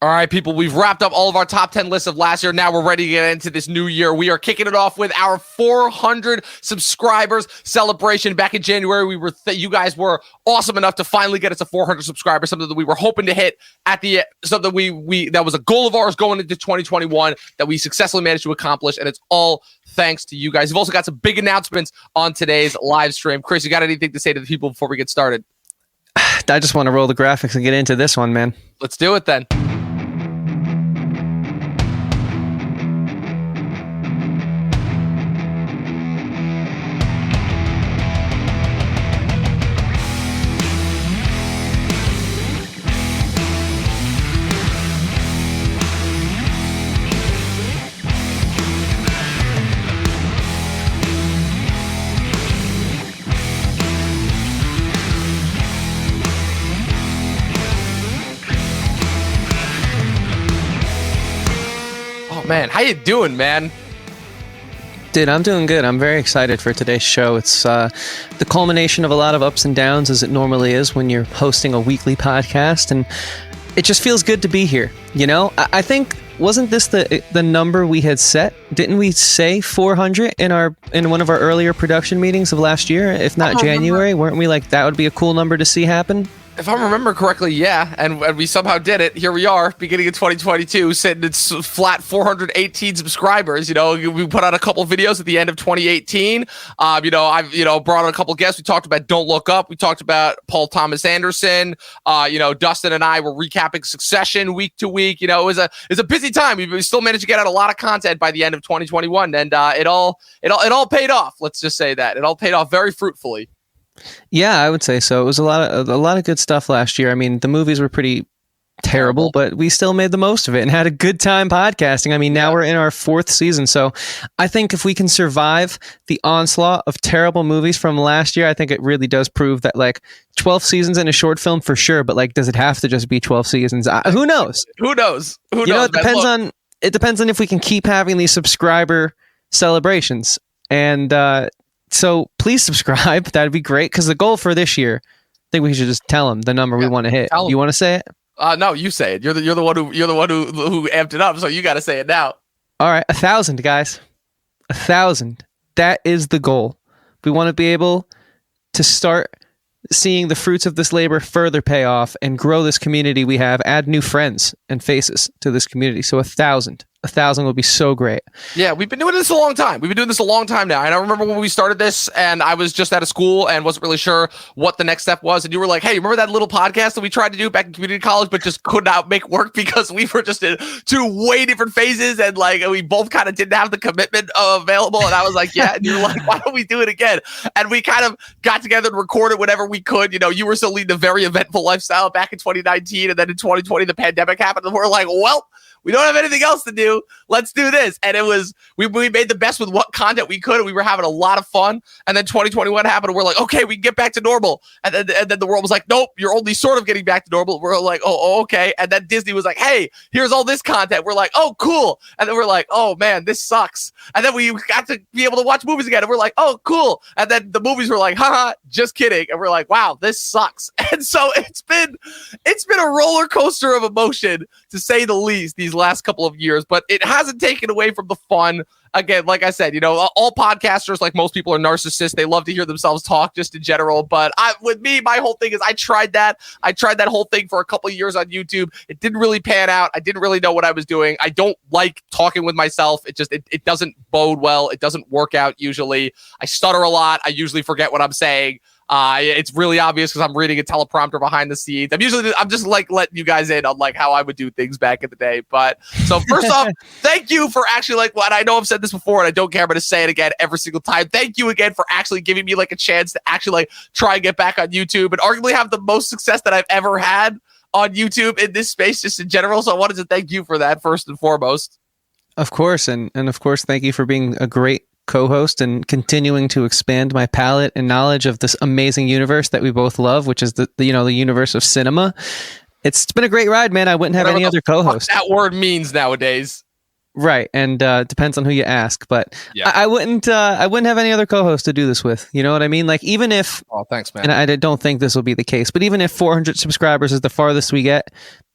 All right, people, we've wrapped up all of our top 10 lists of last year. Now we're ready to get into this new year. We are kicking it off with our 400 subscribers celebration. Back in January, you guys were awesome enough to finally get us to 400 subscribers, something that we were hoping to hit at the end, something that was a goal of ours going into 2021 that we successfully managed to accomplish, and it's all thanks to you guys. You've also got some big announcements on today's live stream. Chris, you got anything to say to the people before we get started? I just want to roll the graphics and get into this one, man. Let's do it then. Man, how you doing, man? Dude, I'm doing good. I'm very excited for today's show. It's the culmination of a lot of ups and downs, as it normally is when you're hosting a weekly podcast, and it just feels good to be here. You know, I think, wasn't this the number we had set? Didn't we say 400 in one of our earlier production meetings of last year, if not January? Weren't we like, that would be a cool number to see happen? If I remember correctly, yeah, and we somehow did it. Here we are, beginning of 2022, sitting at flat 418 subscribers. You know, we put out a couple videos at the end of 2018. I've brought on a couple guests. We talked about Don't Look Up. We talked about Paul Thomas Anderson. Dustin and I were recapping Succession week to week. You know, it was a busy time. We still managed to get out a lot of content by the end of 2021, and it all paid off. Let's just say that it all paid off very fruitfully. Yeah, I would say so. It was a lot of good stuff last year. I mean, the movies were pretty terrible, but we still made the most of it and had a good time podcasting. I mean, now we're in our 4th season. So I think if we can survive the onslaught of terrible movies from last year, I think it really does prove that, like, 12 seasons in a short film for sure, but like, does it have to just be 12 seasons? Who knows? Who knows? It depends on if we can keep having these subscriber celebrations. And so please subscribe. That'd be great, because the goal for this year, I think we should just tell them the number we want to hit. You want to say it? No, you say it. You're the one who amped it up, so you got to say it now. All right, 1,000 guys, 1,000. That is the goal. We want to be able to start seeing the fruits of this labor further pay off and grow this community we have, add new friends and faces to this community. So 1,000 would be so great. Yeah, we've been doing this a long time. We've been doing this a long time now. And I remember when we started this, and I was just out of school and wasn't really sure what the next step was. And you were like, hey, remember that little podcast that we tried to do back in community college, but just could not make work because we were just in 2 way different phases, and like we both kind of didn't have the commitment available. And I was like, yeah. And you're like, why don't we do it again? And we kind of got together and recorded whenever we could. You know, you were still leading a very eventful lifestyle back in 2019. And then in 2020, the pandemic happened. And we're like, well, we don't have anything else to do. Let's do this. And it was, we made the best with what content we could. And we were having a lot of fun. And then 2021 happened. And we're like, okay, we can get back to normal. And then the world was like, nope, you're only sort of getting back to normal. We're like, oh, okay. And then Disney was like, hey, here's all this content. We're like, oh, cool. And then we're like, oh man, this sucks. And then we got to be able to watch movies again. And we're like, oh, cool. And then the movies were like, haha, just kidding. And we're like, wow, this sucks. And so it's been a roller coaster of emotion, to say the least, these last couple of years, but it hasn't taken away from the fun. Again, like I said, you know, all podcasters, like most people, are narcissists. They love to hear themselves talk just in general. But with me, my whole thing is I tried that whole thing for a couple of years on YouTube. It didn't really pan out. I didn't really know what I was doing. I don't like talking with myself. It doesn't bode well. It doesn't work out usually. I stutter a lot. I usually forget what I'm saying. It's really obvious because I'm reading a teleprompter behind the scenes. I'm just like letting you guys in on like how I would do things back in the day. But so first off, thank you for actually like what I know I've said this before and I don't care, but to say it again every single time. Thank you again for actually giving me like a chance to actually like try and get back on YouTube and arguably have the most success that I've ever had on YouTube in this space just in general. So I wanted to thank you for that first and foremost. Of course. And of course, thank you for being a great co-host and continuing to expand my palette and knowledge of this amazing universe that we both love, which is the universe of cinema. It's been a great ride, man. I wouldn't have any other co-host. That word means nowadays. Right. And depends on who you ask, but yeah. I wouldn't have any other co-host to do this with. You know what I mean? Like, even if, oh, thanks, man. And I don't think this will be the case, but even if 400 subscribers is the farthest we get,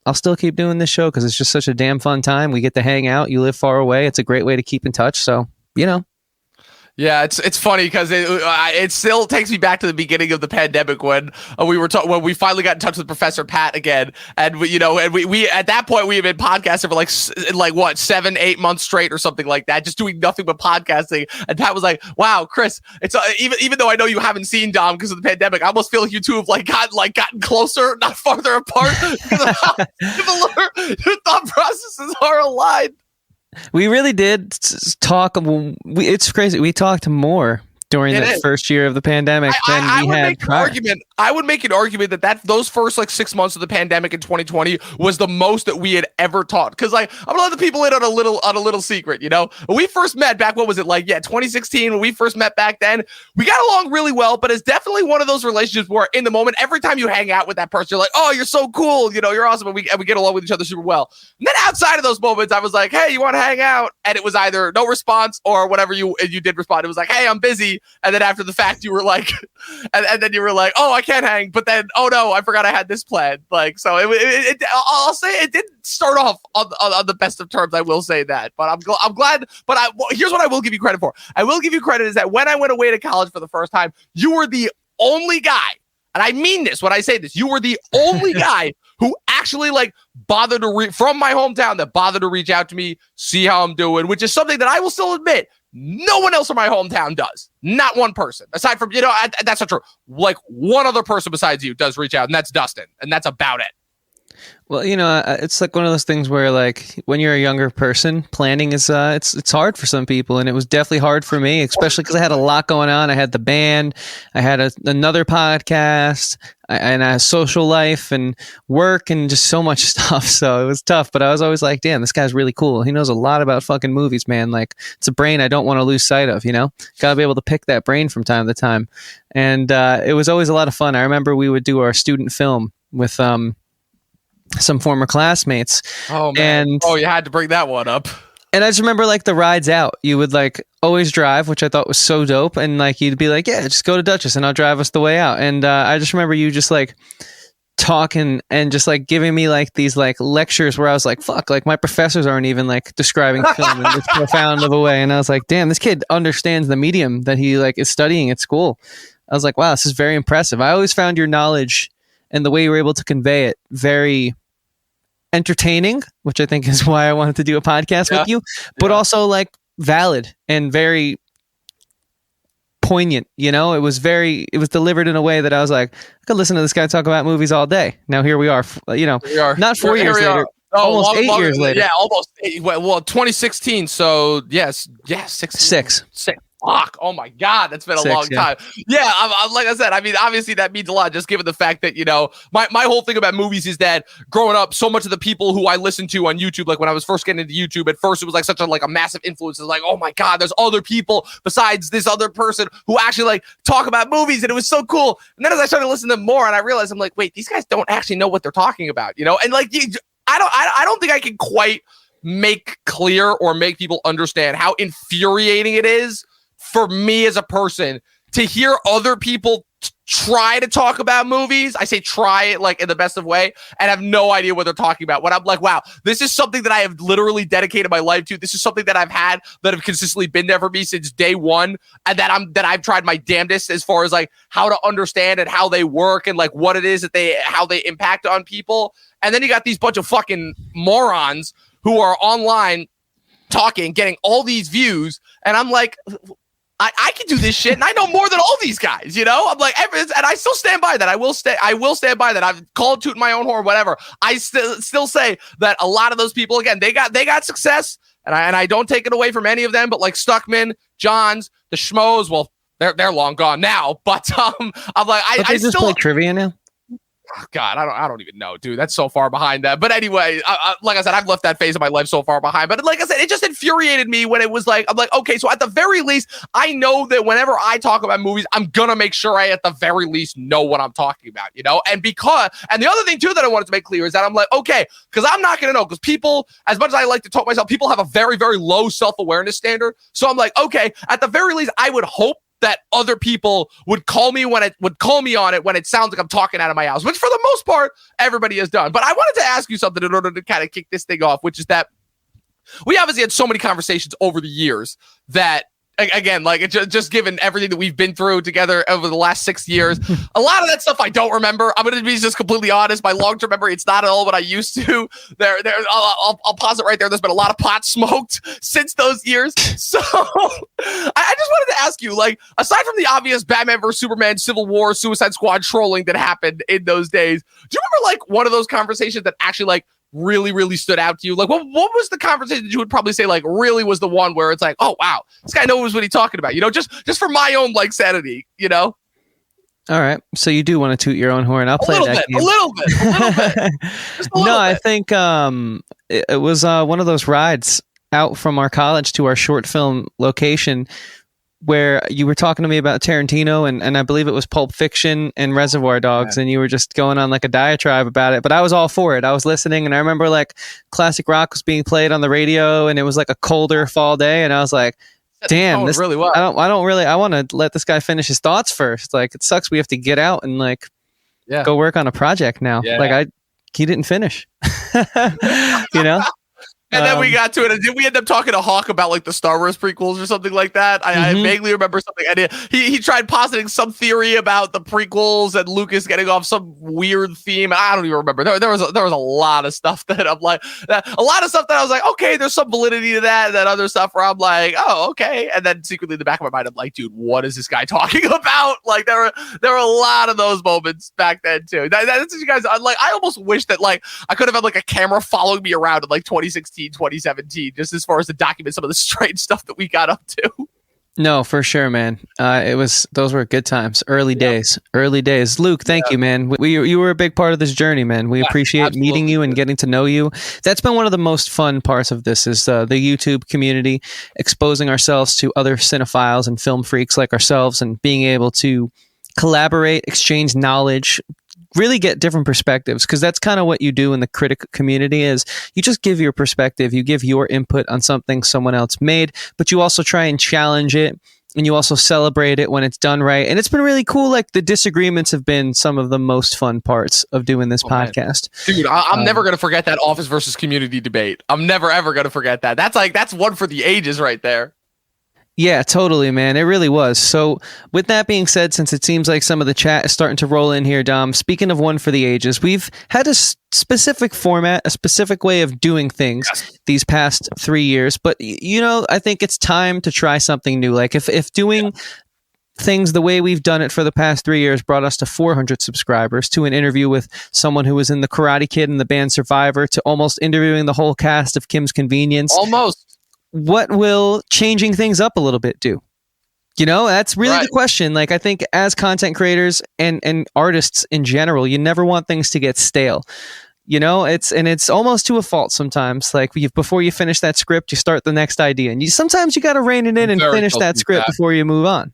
I'll still keep doing this show because it's just such a damn fun time. We get to hang out. You live far away. It's a great way to keep in touch. So, you know. Yeah, it's funny because it still takes me back to the beginning of the pandemic when when we finally got in touch with Professor Pat again, and we at that point we had been podcasting for like what 7-8 months straight or something like that, just doing nothing but podcasting. And Pat was like, "Wow, Chris, it's even though I know you haven't seen Dom because of the pandemic, I almost feel like you two have gotten closer, not farther apart, because of how similar your thought processes are aligned." We really did talk. It's crazy. We talked more during the first year of the pandemic than we had prior. I would make an argument that those first 6 months of the pandemic in 2020 was the most that we had ever talked. Because I'm gonna let the people in on a little secret. When we first met back, what was it 2016? When we first met back then, we got along really well. But it's definitely one of those relationships where in the moment, every time you hang out with that person, you're like, oh, you're so cool. You're awesome, and we get along with each other super well. And then outside of those moments, I was like, hey, you want to hang out? And it was either no response or whatever you did respond. It was like, hey, I'm busy. And then after the fact, you were like, and then you were like, oh, I can't hang. But then, oh no, I forgot I had this plan. So I'll say it didn't start off on the best of terms. I will say that. But I'm glad. But here's what I will give you credit for. I will give you credit is that when I went away to college for the first time, you were the only guy, and I mean this when I say this, you were the only guy who actually bothered to from my hometown that bothered to reach out to me, see how I'm doing, which is something that I will still admit no one else in my hometown does. Not one person. Aside from, that's not true. One other person besides you does reach out, and that's Dustin. And that's about it. Well, it's one of those things where when you're a younger person, planning is it's hard for some people, and it was definitely hard for me, especially because I had a lot going on. I had the band, I had another podcast, and a social life and work and just so much stuff. So it was tough, but I was always like, damn, this guy's really cool. He knows a lot about fucking movies, man. It's a brain I don't want to lose sight of, Gotta be able to pick that brain from time to time. And it was always a lot of fun. I remember we would do our student film with some former classmates. Oh man! You had to bring that one up. And I just remember the rides out. You would always drive, which I thought was so dope. And you'd be like, yeah, just go to Dutchess and I'll drive us the way out. And I just remember you just talking and just giving me these lectures where I was like, fuck, my professors aren't even describing film in this profound of a way. And I was like, damn, this kid understands the medium that he is studying at school. I was like, wow, this is very impressive. I always found your knowledge and the way you were able to convey it very entertaining, which I think is why I wanted to do a podcast with you, but also valid and very poignant. It was delivered in a way that I was like, I could listen to this guy talk about movies all day. Now here we are, not 4 years later. Almost 8 years later. Yeah, almost 8. Well, 2016. So yes, 6. Fuck! Oh my God, that's been a long time. Yeah, I'm like I said. I mean, obviously that means a lot. Just given the fact that my whole thing about movies is that growing up, so much of the people who I listened to on YouTube, when I was first getting into YouTube, at first it was such a massive influence. It's oh my God, there's other people besides this other person who actually talk about movies, and it was so cool. And then as I started listening to them more, and I realized I'm like, wait, these guys don't actually know what they're talking about, And I don't think I can quite make clear or make people understand how infuriating it is for me as a person to hear other people try to talk about movies. I say try it in the best of way and have no idea what they're talking about. When I'm like, wow, this is something that I have literally dedicated my life to. This is something that I've had that have consistently been there for me since day one, and that I've tried my damnedest as far as how to understand and how they work and what it is that how they impact on people. And then you got these bunch of fucking morons who are online talking, getting all these views, and I'm like, I can do this shit, and I know more than all these guys, I'm like, and I still stand by that. I will stand by that. I've called tooting my own horn, whatever. I still say that a lot of those people, again, they got success, and I don't take it away from any of them. But Stuckman, Johns, the Schmoes, well, they're long gone now. But I'm like, I just still play trivia now. God, I don't even know, dude. That's so far behind that. But anyway, like I said, I've left that phase of my life so far behind. But like I said, it just infuriated me when it was I'm like, okay, so at the very least, I know that whenever I talk about movies, I'm gonna make sure I at the very least know what I'm talking about, And and the other thing too that I wanted to make clear is that I'm like, okay, because I'm not gonna know, because people, as much as I like to talk myself, people have a very, very low self-awareness standard. So I'm like, okay, at the very least, I would hope that other people would call me on it when it sounds like I'm talking out of my house, which for the most part, everybody has done. But I wanted to ask you something in order to kind of kick this thing off, which is that we obviously had so many conversations over the years that, again, like just given everything that we've been through together over the last 6 years, a lot of that stuff I don't remember. I'm going to be just completely honest. My long-term memory, it's not at all what I used to. I'll pause it right there. There's been a lot of pot smoked since those years. So I just wanted to ask you, like, aside from the obvious Batman vs Superman, Civil War, Suicide Squad trolling that happened in those days, do you remember like one of those conversations that actually like really, really stood out to you? Like, what was the conversation that you would probably say, like, really was the one where it's like, oh, wow, this guy knows what he's talking about, you know, just for my own, like, sanity, you know? All right. So you do want to toot your own horn. I'll play that game. A little bit. Just a little bit. I think it was one of those rides out from our college to our short film location where you were talking to me about Tarantino and I believe it was Pulp Fiction and Reservoir Dogs, and you were just going on like a diatribe about it. But I was all for it. I was listening, and I remember like classic rock was being played on the radio, and it was like a colder fall day, and I was like, damn, this really well. I want to let this guy finish his thoughts first. Like, it sucks we have to get out and like go work on a project now. Yeah. Like he didn't finish. You know? And then we got to it, and did we end up talking to Hawk about like the Star Wars prequels or something like that? I vaguely remember something. He tried positing some theory about the prequels and Lucas getting off some weird theme. I don't even remember. There was a lot of stuff that I'm like, a lot of stuff that I was like, okay, there's some validity to that. And then other stuff where I'm like, oh, okay. And then secretly in the back of my mind, I'm like, dude, what is this guy talking about? Like there were a lot of those moments back then too. That's what you guys. Like, I almost wish that like I could have had like a camera following me around in like 2016. 2017, just as far as to document some of the strange stuff that we got up to. No, for sure, man. Those were good times. Early days. Luke, thank you, man. You were a big part of this journey, man. We appreciate meeting you and getting to know you. That's been one of the most fun parts of this is the YouTube community, exposing ourselves to other cinephiles and film freaks like ourselves and being able to collaborate, exchange knowledge, really get different perspectives, because that's kind of what you do in the critic community is you just give your perspective, you give your input on something someone else made, but you also try and challenge it, and you also celebrate it when it's done right. And it's been really cool. Like, the disagreements have been some of the most fun parts of doing this podcast. Man. Dude, I'm never going to forget that office versus community debate. I'm never, ever going to forget that. That's one for the ages right there. Yeah, totally, man. It really was. So with that being said, since it seems like some of the chat is starting to roll in here, Dom, speaking of one for the ages, we've had a specific format, a specific way of doing things these past 3 years. But, you know, I think it's time to try something new. Like if doing things the way we've done it for the past 3 years brought us to 400 subscribers, to an interview with someone who was in the Karate Kid and the band Survivor, to almost interviewing the whole cast of Kim's Convenience. Almost. What will changing things up a little bit do? You know, that's really the question. Like, I think as content creators and artists in general, you never want things to get stale. You know, it's almost to a fault sometimes. Like, before you finish that script, you start the next idea, and sometimes you got to rein it in and finish that script before you move on.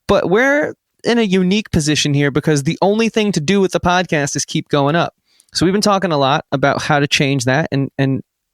But we're in a unique position here because the only thing to do with the podcast is keep going up. So we've been talking a lot about how to change that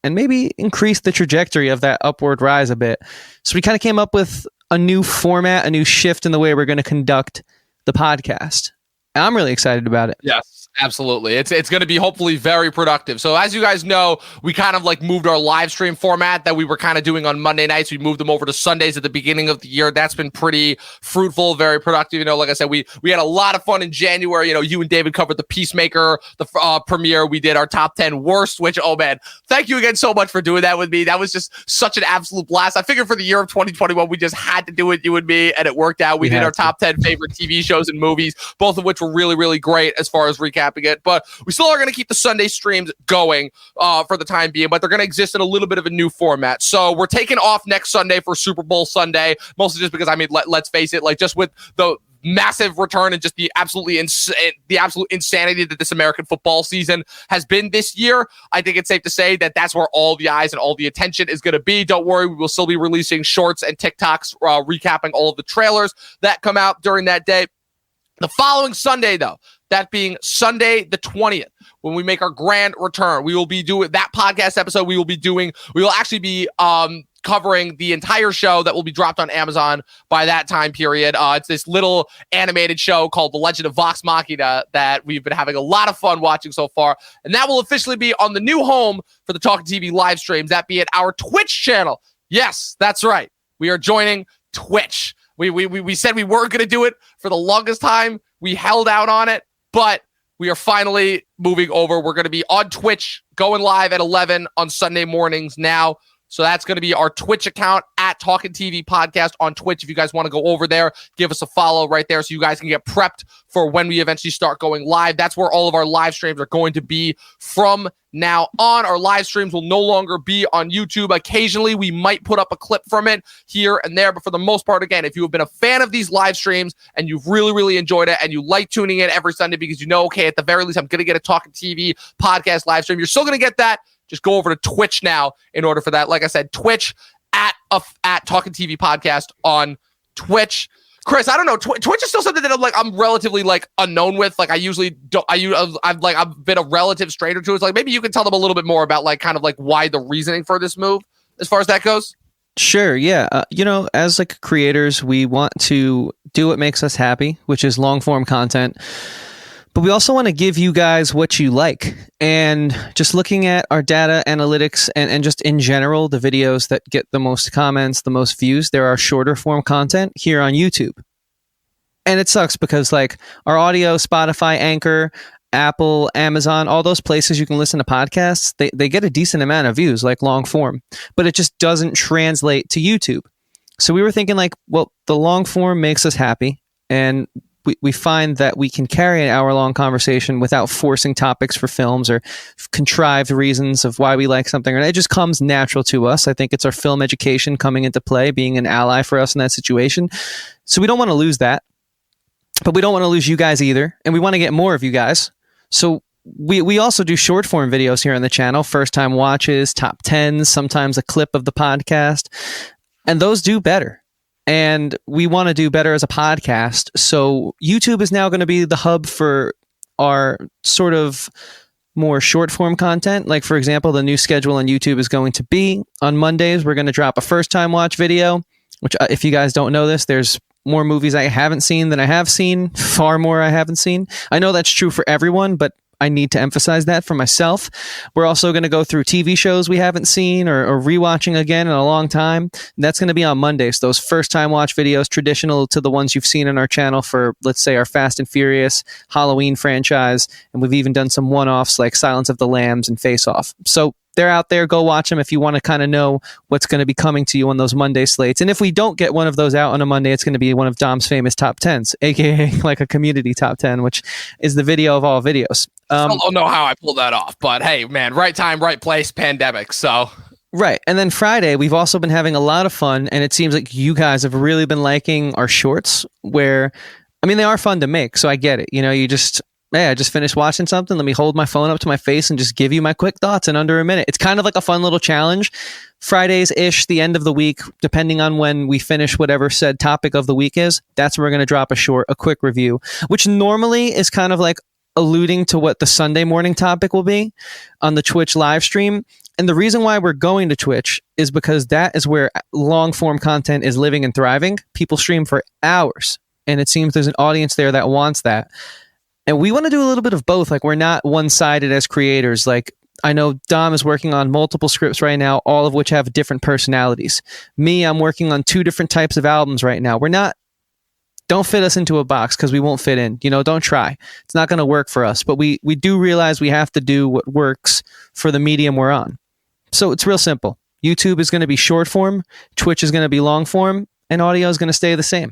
and maybe increase the trajectory of that upward rise a bit. So we kind of came up with a new format, a new shift in the way we're going to conduct the podcast. And I'm really excited about it. Yes. Absolutely. It's going to be hopefully very productive. So as you guys know, we kind of like moved our live stream format that we were kind of doing on Monday nights. We moved them over to Sundays at the beginning of the year. That's been pretty fruitful, very productive. You know, like I said, we had a lot of fun in January. You know, you and David covered the Peacemaker, the premiere. We did our top 10 worst, which, oh man, thank you again so much for doing that with me. That was just such an absolute blast. I figured for the year of 2021, we just had to do it, you and me, and it worked out. We did our top 10 favorite TV shows and movies, both of which were really, really great as far as recapping it, but we still are going to keep the Sunday streams going for the time being, but they're going to exist in a little bit of a new format. So we're taking off next Sunday for Super Bowl Sunday, mostly just because, I mean, let's face it, like just with the massive return and just the absolute insanity that this American football season has been this year, I think it's safe to say that that's where all the eyes and all the attention is going to be. Don't worry, we will still be releasing shorts and TikToks recapping all of the trailers that come out during that day. The following Sunday, though, that being Sunday the 20th, when we make our grand return, we will be doing that podcast episode. We will actually be covering the entire show that will be dropped on Amazon by that time period. It's this little animated show called The Legend of Vox Machina that we've been having a lot of fun watching so far. And that will officially be on the new home for the Talking TV live streams, that be at our Twitch channel. Yes, that's right. We are joining Twitch. We said we weren't going to do it for the longest time. We held out on it, but we are finally moving over. We're going to be on Twitch, going live at 11 on Sunday mornings now. So that's going to be our Twitch account at Talking TV Podcast on Twitch. If you guys want to go over there, give us a follow right there so you guys can get prepped for when we eventually start going live. That's where all of our live streams are going to be from now on. Our live streams will no longer be on YouTube. Occasionally, we might put up a clip from it here and there. But for the most part, again, if you have been a fan of these live streams and you've really, really enjoyed it and you like tuning in every Sunday because you know, okay, at the very least, I'm going to get a Talking TV Podcast live stream, you're still going to get that. Just go over to Twitch now in order for that. Like I said, Twitch at Talking TV Podcast on Twitch. Chris, I don't know. Twitch is still something that I'm relatively unknown with. Like I usually don't. I've been a relative stranger to it. It's like maybe you can tell them a little bit more about why the reasoning for this move as far as that goes. Sure. Yeah. As creators, we want to do what makes us happy, which is long form content. But we also want to give you guys what you like. And just looking at our data analytics and just in general, the videos that get the most comments, the most views, there are shorter form content here on YouTube. And it sucks because our audio, Spotify, Anchor, Apple, Amazon, all those places you can listen to podcasts, they get a decent amount of views, long form, but it just doesn't translate to YouTube. So we were thinking the long form makes us happy. And we find that we can carry an hour-long conversation without forcing topics for films or contrived reasons of why we like something. It just comes natural to us. I think it's our film education coming into play, being an ally for us in that situation. So we don't want to lose that, but we don't want to lose you guys either. And we want to get more of you guys. So we also do short-form videos here on the channel, first-time watches, top 10s, sometimes a clip of the podcast. And those do better. And we want to do better as a podcast. So YouTube is now going to be the hub for our sort of more short form content. Like, for example, the new schedule on YouTube is going to be on Mondays. We're going to drop a first time watch video, which if you guys don't know this, there's more movies I haven't seen than I have seen, far more I haven't seen. I know that's true for everyone, but I need to emphasize that for myself. We're also going to go through TV shows we haven't seen or rewatching again in a long time. And that's going to be on Mondays. Those first time watch videos, traditional to the ones you've seen on our channel for, let's say, our Fast and Furious Halloween franchise. And we've even done some one-offs like Silence of the Lambs and Face Off. So they're out there. Go watch them if you want to kind of know what's going to be coming to you on those Monday slates. And if we don't get one of those out on a Monday, it's going to be one of Dom's famous top 10s, aka a community top 10, which is the video of all videos. I don't know how I pulled that off, but hey, man, right time, right place, pandemic. So right. And then Friday, we've also been having a lot of fun, and it seems like you guys have really been liking our shorts where, they are fun to make. So I get it. I just finished watching something. Let me hold my phone up to my face and just give you my quick thoughts in under a minute. It's kind of like a fun little challenge. Fridays-ish, the end of the week, depending on when we finish whatever said topic of the week is, that's when we're going to drop a quick review, which normally is kind of alluding to what the Sunday morning topic will be on the Twitch live stream. And the reason why we're going to Twitch is because that is where long form content is living and thriving. People stream for hours, and it seems there's an audience there that wants that. And we want to do a little bit of both. We're not one-sided as creators. I know Dom is working on multiple scripts right now, all of which have different personalities. Me, I'm working on 2 different types of albums right now. Don't fit us into a box because we won't fit in. Don't try. It's not going to work for us. But we do realize we have to do what works for the medium we're on. So it's real simple. YouTube is going to be short form, Twitch is going to be long form, and audio is going to stay the same.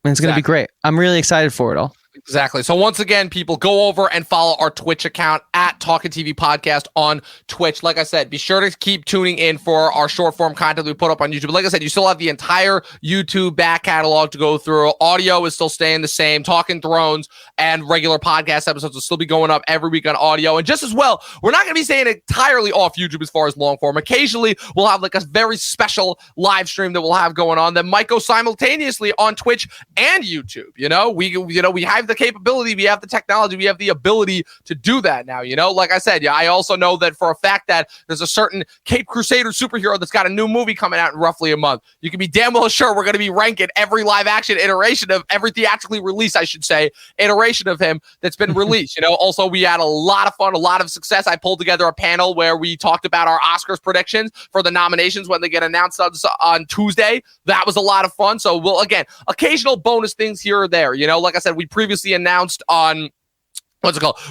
And it's going to be great. I'm really excited for it all. Exactly. So once again, people, go over and follow our Twitch account at Talking TV Podcast on Twitch. Like I said, be sure to keep tuning in for our short form content we put up on YouTube. Like I said, you still have the entire YouTube back catalog to go through. Audio is still staying the same. Talking Thrones and regular podcast episodes will still be going up every week on audio. And just as well, we're not going to be staying entirely off YouTube as far as long form. Occasionally, we'll have a very special live stream that we'll have going on that might go simultaneously on Twitch and YouTube. We have the capability, we have the technology, we have the ability to do that now. Like I said, I also know that for a fact that there's a certain Cape Crusader superhero that's got a new movie coming out in roughly a month. You can be damn well sure we're going to be ranking every live action iteration of every theatrically released, I should say, iteration of him that's been released. Also, we had a lot of fun, a lot of success. I pulled together a panel where we talked about our Oscars predictions for the nominations when they get announced on Tuesday. That was a lot of fun. So we'll, again, occasional bonus things here or there. Like I said, we previously announced on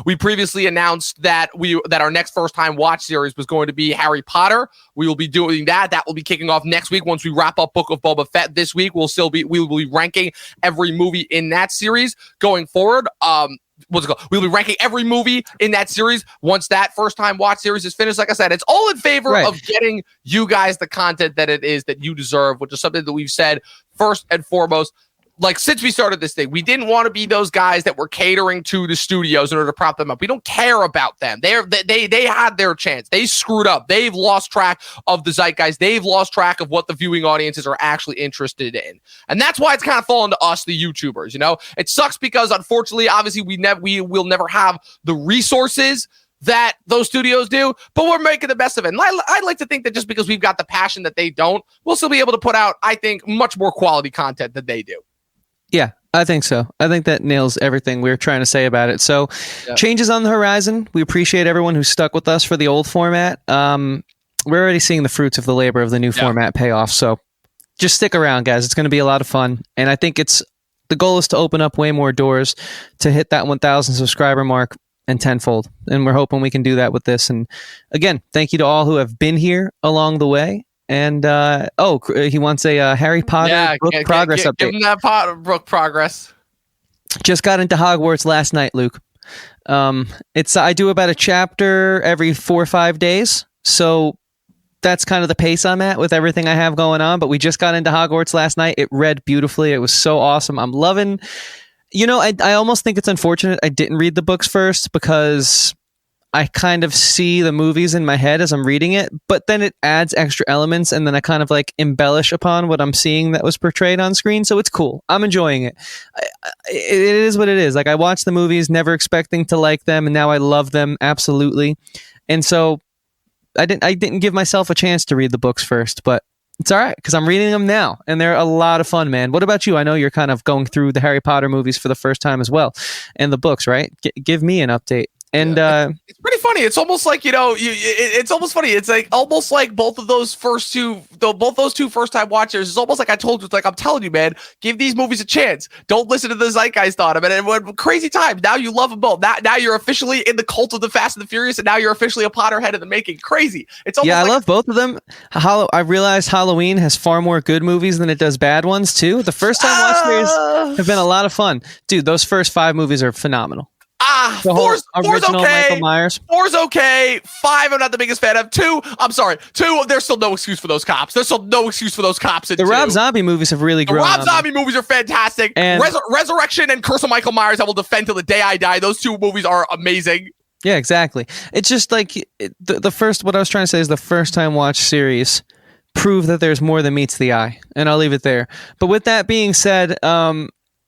we previously announced that our next first time watch series was going to be Harry Potter. We will be doing that. That will be kicking off next week once we wrap up Book of Boba Fett this week. We will be ranking every movie in that series going forward. We'll be ranking every movie in that series once that first time watch series is finished. Like I said, it's all in favor of getting you guys the content that it is that you deserve, which is something that we've said first and foremost. Like, since we started this thing, we didn't want to be those guys that were catering to the studios in order to prop them up. We don't care about them. They had their chance. They screwed up. They've lost track of the zeitgeist. They've lost track of what the viewing audiences are actually interested in. And that's why it's kind of fallen to us, the YouTubers. It sucks because, unfortunately, obviously, we will never have the resources that those studios do, but we're making the best of it. And I'd like to think that just because we've got the passion that they don't, we'll still be able to put out, I think, much more quality content than they do. Yeah, I think so. I think that nails everything we were trying to say about it. So, changes on the horizon. We appreciate everyone who stuck with us for the old format. We're already seeing the fruits of the labor of the new format pay off. So, just stick around, guys. It's going to be a lot of fun. And I think the goal is to open up way more doors to hit that 1,000 subscriber mark and tenfold. And we're hoping we can do that with this. And again, thank you to all who have been here along the way. And he wants a Harry Potter book progress update. Give him that book progress. Just got into Hogwarts last night, Luke. I do about a chapter every 4 or 5 days, so that's kind of the pace I'm at with everything I have going on. But we just got into Hogwarts last night. It read beautifully. It was so awesome. I'm loving. I almost think it's unfortunate I didn't read the books first because I kind of see the movies in my head as I'm reading it, but then it adds extra elements and then I kind of like embellish upon what I'm seeing that was portrayed on screen. So it's cool. I'm enjoying it. It is what it is. Like, I watched the movies never expecting to like them, and now I love them absolutely. And so I didn't give myself a chance to read the books first, but it's all right because I'm reading them now and they're a lot of fun, man. What about you? I know you're kind of going through the Harry Potter movies for the first time as well, and the books, right? Give me an update. And it's pretty funny. It's almost like, it's almost funny. It's like almost like both those two first time watchers. It's almost like I told you, it's like, I'm telling you, man, give these movies a chance. Don't listen to the zeitgeist on them. And when crazy time. Now you love them both. Now you're officially in the cult of the Fast and the Furious, and now you're officially a Potterhead in the making. Crazy. It's almost I love both of them. I realized Halloween has far more good movies than it does bad ones too. The first time watch series have been a lot of fun, dude. Those first 5 movies are phenomenal. Four's original okay. Michael Myers. 4's okay. 5, I'm not the biggest fan of. 2, I'm sorry. 2, there's still no excuse for those cops. There's still no excuse for those cops. The Rob Zombie movies have really grown. The Rob Zombie movies are fantastic. And Resurrection and Curse of Michael Myers I will defend till the day I die. Those 2 movies are amazing. Yeah, exactly. It's just like the first. What I was trying to say is the first time watch series prove that there's more than meets the eye, and I'll leave it there. But with that being said, I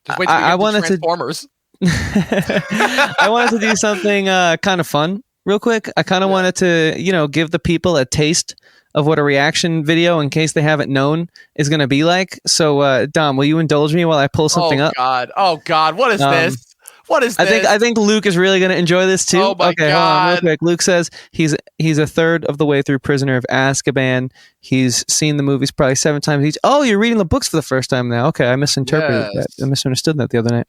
wanted Transformers. I wanted to do something kind of fun real quick. I kind of wanted to, give the people a taste of what a reaction video, in case they haven't known, is going to be like. So, Dom, will you indulge me while I pull something up? Oh God. What is this? What is this? I think Luke is really going to enjoy this too. Oh my God. Hold on real quick. Luke says he's a third of the way through Prisoner of Azkaban. He's seen the movies probably 7 times each. Oh, you're reading the books for the first time now. Okay, I misinterpreted that. I misunderstood that the other night.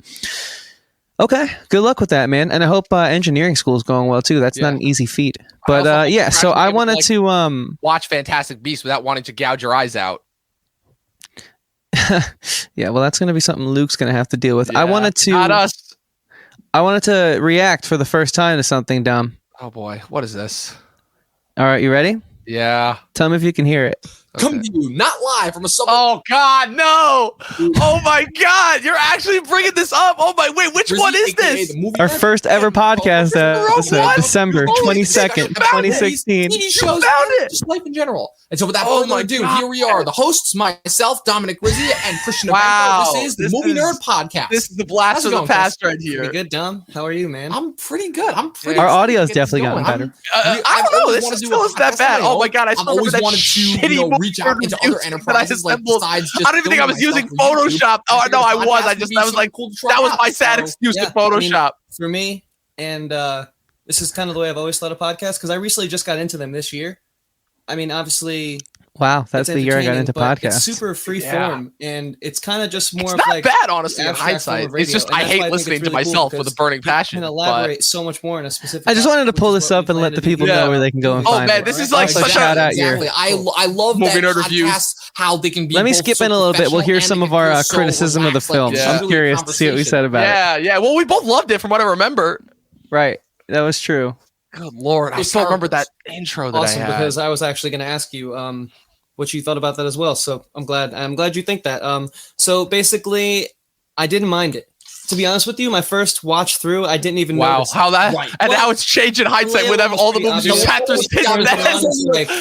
Okay, good luck with that, man. And I hope engineering school is going well too. That's not an easy feat. But so I wanted to watch Fantastic Beasts without wanting to gouge your eyes out. Yeah, well, that's going to be something Luke's going to have to deal with. Yeah, not us. I wanted to react for the first time to something, Dom. Oh boy, what is this? All right, you ready? Yeah. Tell me if you can hear it. Come to you, not live from a suburb. Oh God, no! Oh my God, you're actually bringing this up. Oh my, wait, which one is this? Our first ever podcast episode, December 22nd, 2016. TV shows, just life in general. And so without further ado, here we are, the hosts, myself, Dominic Rizzi, and Christian Evenko. This is the Movie Nerd Podcast. This is the blast from the past right here. Pretty good, Dom. How are you, man? I'm pretty good. Our audio's definitely gotten better. I don't know. This still isn't that bad. Oh my God, I still remember that shitty reach out into other enterprises like besides just I don't even think I was using Photoshop. Oh no, I was. I was like, that was my sad excuse to Photoshop. For me, and this is kind of the way I've always thought of podcasts because I recently just got into them this year. I mean, obviously. Wow, that's the year I got into podcasts. It's super free form, and it's kind of just more. It's of not like bad, honestly. In hindsight, it's just I hate listening to myself with a burning passion. Can elaborate so much more in a specific. I just wanted to pull this up and let the people know where they can go and find it. Oh man, this is like such a shout out here. I love Movie that Nerd podcasts, how they can be. Let me skip in a little bit. We'll hear some of our criticism of the film. I'm curious to see what we said about it. Yeah. Well, we both loved it from what I remember. Right, that was true. Good Lord, I still remember that intro that I had. Because I was actually going to ask you what you thought about that as well. So I'm glad you think that. So basically, I didn't mind it. To be honest with you, my first watch through, I didn't even notice. Wow, how that and now it's changed in hindsight with all the movies you sat through.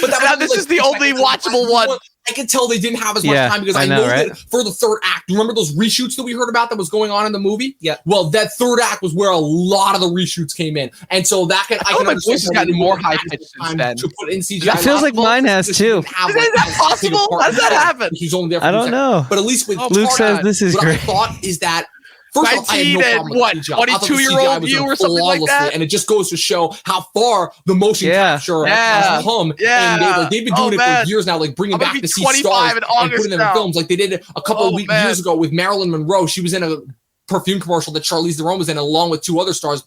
But now this is the only watchable one. I could tell they didn't have as much time because I know that for the third act. You remember those reshoots that we heard about that was going on in the movie? Yeah. Well, that third act was where a lot of the reshoots came in, and so that can I can my voice has gotten more high pitched since then. To put in CGI. It feels like mine has too. Is that possible? How does that happen? I don't know. But at least with Luke says this is great. What I thought is that. First off, I had no problem with CGI. 22-year-old you or something like that? And it just goes to show how far the motion capture has come. And they've been doing it for years now, like bringing back the sea stars and putting them in films. Like they did a couple of years ago with Marilyn Monroe. She was in a perfume commercial that Charlize Theron was in, along with two other stars.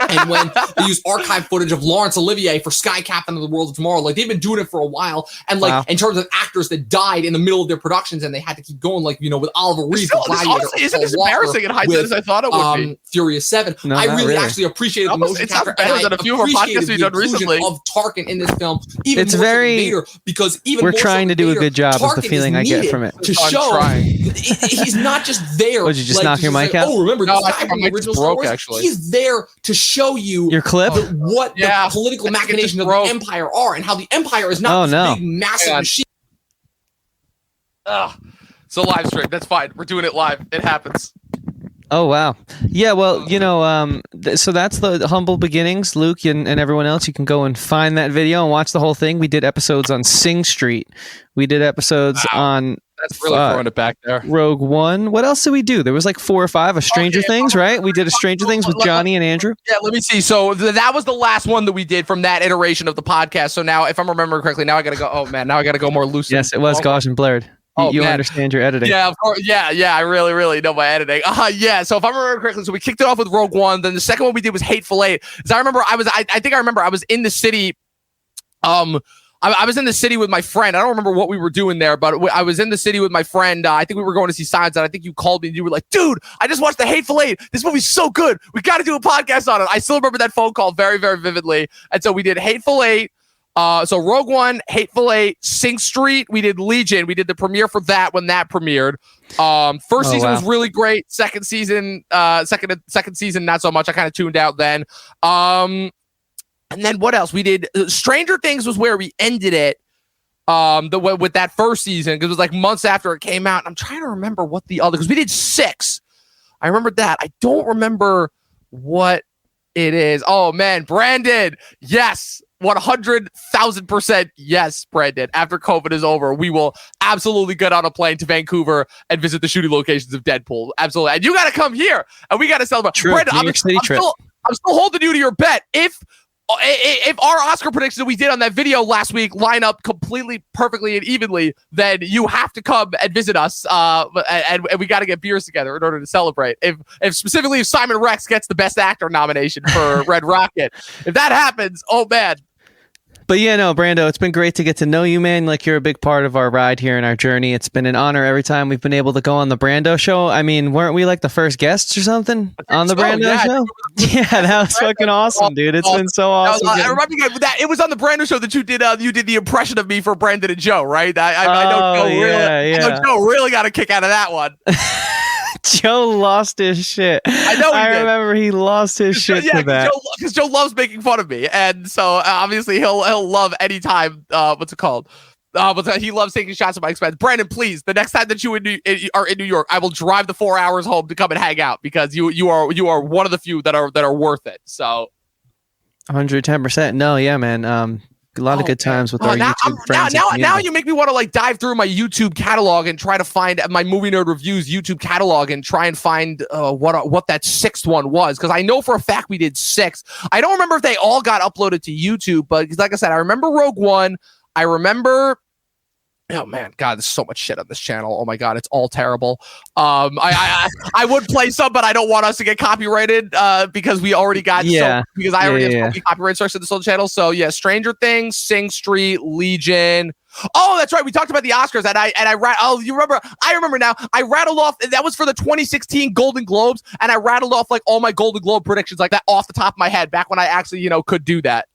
And when they use archive footage of Laurence Olivier for Sky Captain of the World of Tomorrow, like they've been doing it for a while. And like in terms of actors that died in the middle of their productions and they had to keep going, like, you know, with Oliver Reed, isn't as embarrassing in hindsight as I thought it would be. Furious 7. No, I really actually appreciated the motion capture. It's better than a few of our podcasts we've done recently. Of Tarkin in this film, even it's more very Vader, because even we're trying to do a good job. Is the feeling I get from it to show he's not just there. Would you just knock your mic out? Oh, remember no, this guy from the original Star Wars? Actually, he's there to show you your clip what the political machinations of the Empire are and how the Empire is not this big massive machine. So live stream, that's fine. We're doing it live. It happens. Oh wow, yeah. Well, you know, so that's the humble beginnings, Luke, and everyone else. You can go and find that video and watch the whole thing. We did episodes on Sing Street. We did episodes on. That's really throwing it back there. Rogue One. What else did we do? There was like 4 or 5. A Stranger Things, right? We did a Stranger Things with Johnny and Andrew. Yeah, let me see. So that was the last one that we did from that iteration of the podcast. So now, if I'm remembering correctly, now I got to go. Oh man, now I got to go more loose. Yes, it was Gosh and Blared. You understand your editing. Yeah, of course. Yeah, I really, really know my editing. Yeah. So if I remember correctly, so we kicked it off with Rogue One. Then the second one we did was Hateful Eight. Because I remember I think I remember I was in the city. I was in the city with my friend. I don't remember what we were doing there, but I was in the city with my friend. I think we were going to see Signs, and I think you called me and you were like, dude, I just watched The Hateful Eight. This movie's so good. We got to do a podcast on it. I still remember that phone call very, very vividly. And so we did Hateful Eight. So Rogue One, Hateful Eight, Sing Street. We did Legion. We did the premiere for that when that premiered. First season was really great. Second season, not so much. I kind of tuned out then. And then what else? We did Stranger Things was where we ended it. With that first season, because it was like months after it came out. And I'm trying to remember what the other, because we did 6. I remember that. I don't remember what it is. Oh man, Brandon. Yes. 100,000% yes, Brandon. After COVID is over, we will absolutely get on a plane to Vancouver and visit the shooting locations of Deadpool. Absolutely. And you got to come here and we got to celebrate. True. Brandon, I'm still holding you to your bet. If our Oscar predictions that we did on that video last week line up completely perfectly and evenly, then you have to come and visit us. And we got to get beers together in order to celebrate. If specifically if Simon Rex gets the Best Actor nomination for Red Rocket, if that happens, oh man. But yeah, no, Brando, it's been great to get to know you, man. Like, you're a big part of our ride here in our journey. It's been an honor every time we've been able to go on the Brando show. I mean, weren't we like the first guests or something on the Brando show? Yeah, that was fucking awesome, dude. It's been so awesome. I remember that it was on the Brando show that you did the impression of me for Brandon and Joe, right? I know Joe really got a kick out of that one. Joe lost his shit. I remember he lost his shit to that. Because Joe loves making fun of me, and so obviously he'll love any time. What's it called? But he loves taking shots at my expense. Brandon, please, the next time that you are in New York, I will drive the 4 hours home to come and hang out because you are one of the few that are worth it. So, 110%. No, yeah, man. A lot of good times with our YouTube friends. Now you make me want to like dive through my YouTube catalog and try to find my Movie Nerd Reviews YouTube catalog and try and find what that sixth one was, because I know for a fact we did 6. I don't remember if they all got uploaded to YouTube, but like I said, I remember Rogue One. I remember. Oh man, God, there's so much shit on this channel. Oh my God, it's all terrible. I would play some, but I don't want us to get copyrighted because we already got because I already have copyright strikes on this whole channel. So yeah, Stranger Things, Sing Street, Legion. Oh, that's right. We talked about the Oscars, and you remember? I remember now. I rattled off. That was for the 2016 Golden Globes, and I rattled off like all my Golden Globe predictions like that off the top of my head back when I actually could do that.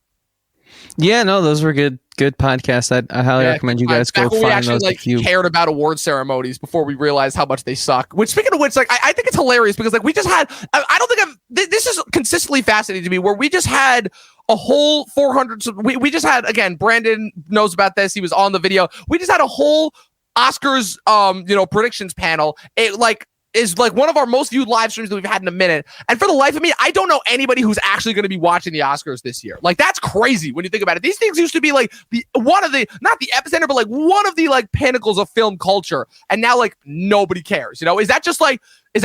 Yeah, no, those were good podcasts. I highly recommend you guys go find actually, those. If you cared about award ceremonies before we realized how much they suck. Which, speaking of which, like I think it's hilarious because like we just had. I don't think this is consistently fascinating to me where we just had a whole 400. We just had, again, Brandon knows about this. He was on the video. We just had a whole Oscars predictions panel. It is like one of our most viewed live streams that we've had in a minute. And for the life of me, I don't know anybody who's actually going to be watching the Oscars this year. Like, that's crazy when you think about it. These things used to be like not the epicenter, but like one of the like pinnacles of film culture. And now like nobody cares. Is that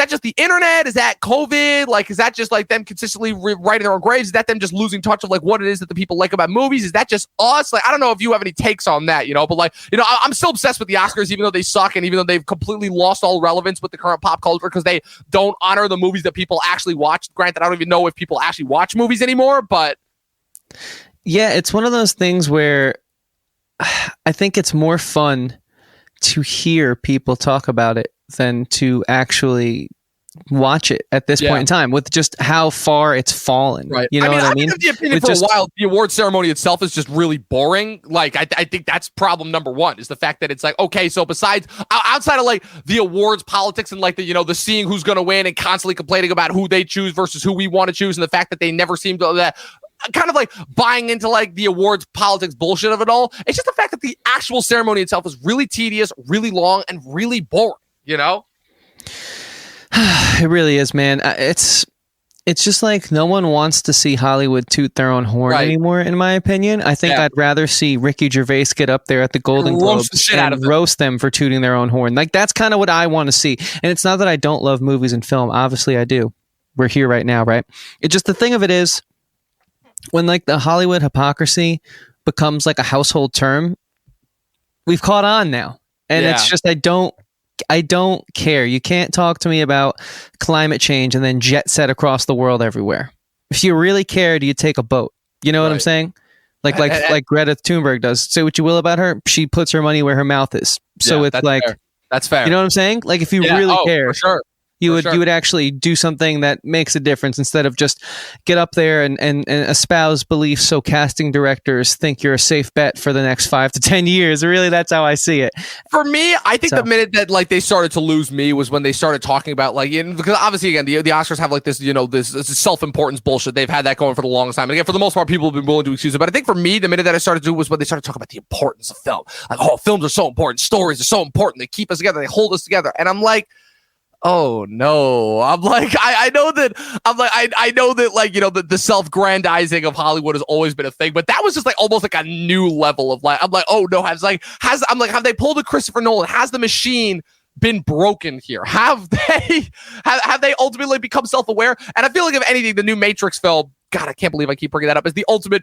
just the internet? Is that COVID? Like, is that just like them consistently writing their own graves? Is that them just losing touch of like what it is that the people like about movies? Is that just us? Like, I don't know if you have any takes on that, but like, I'm still obsessed with the Oscars, even though they suck. And even though they've completely lost all relevance with the current pop culture because they don't honor the movies that people actually watch. Granted, I don't even know if people actually watch movies anymore, but yeah, it's one of those things where I think it's more fun to hear people talk about it than to actually watch it at this point in time with just how far it's fallen. Right. What I mean? The opinion for a while, the award ceremony itself is just really boring. Like, I think that's problem number one is the fact that it's like, okay, so besides outside of like the awards politics and like the seeing who's going to win and constantly complaining about who they choose versus who we want to choose and the fact that they never seem to that kind of like buying into like the awards politics bullshit of it all. It's just the fact that the actual ceremony itself is really tedious, really long, and really boring. It really is, man. It's just like no one wants to see Hollywood toot their own horn anymore, in my opinion. I think I'd rather see Ricky Gervais get up there at the Golden Globes and roast them for tooting their own horn. Like, that's kind of what I want to see. And it's not that I don't love movies and film. Obviously, I do. We're here right now, right? It's just the thing of it is when like the Hollywood hypocrisy becomes like a household term, we've caught on now. And it's just I don't care. You can't talk to me about climate change and then jet set across the world everywhere. If you really cared, you'd take a boat. You know what I'm saying? Like Greta Thunberg does. Say what you will about her, she puts her money where her mouth is. So it's like fair. That's fair. You know what I'm saying? Like, if you really care, for sure. You would actually do something that makes a difference instead of just get up there and espouse beliefs so casting directors think you're a safe bet for the next 5 to 10 years. Really, that's how I see it. For me, I think the minute that like they started to lose me was when they started talking about like, because obviously again the Oscars have like this this self-importance bullshit. They've had that going for the longest time. And again, for the most part, people have been willing to excuse it. But I think for me, the minute that I started to do was when they started talking about the importance of film. Like, oh, films are so important, stories are so important. They keep us together, they hold us together. And I'm like, oh no! I'm like, I know that like the self-grandizing of Hollywood has always been a thing, but that was just like almost like a new level of like, I'm like, oh no, have they pulled a Christopher Nolan? Has the machine been broken here? Have they ultimately become self-aware? And I feel like if anything, the new Matrix film, God, I can't believe I keep bringing that up, is the ultimate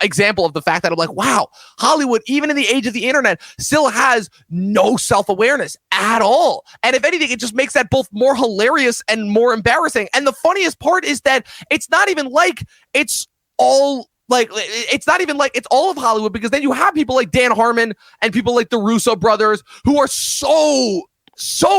example of the fact that I'm like, wow, Hollywood, even in the age of the internet, still has no self-awareness at all. And if anything, it just makes that both more hilarious and more embarrassing. And the funniest part is that it's not even like it's all like, it's not even like it's all of Hollywood, because then you have people like Dan Harmon and people like the Russo brothers who are so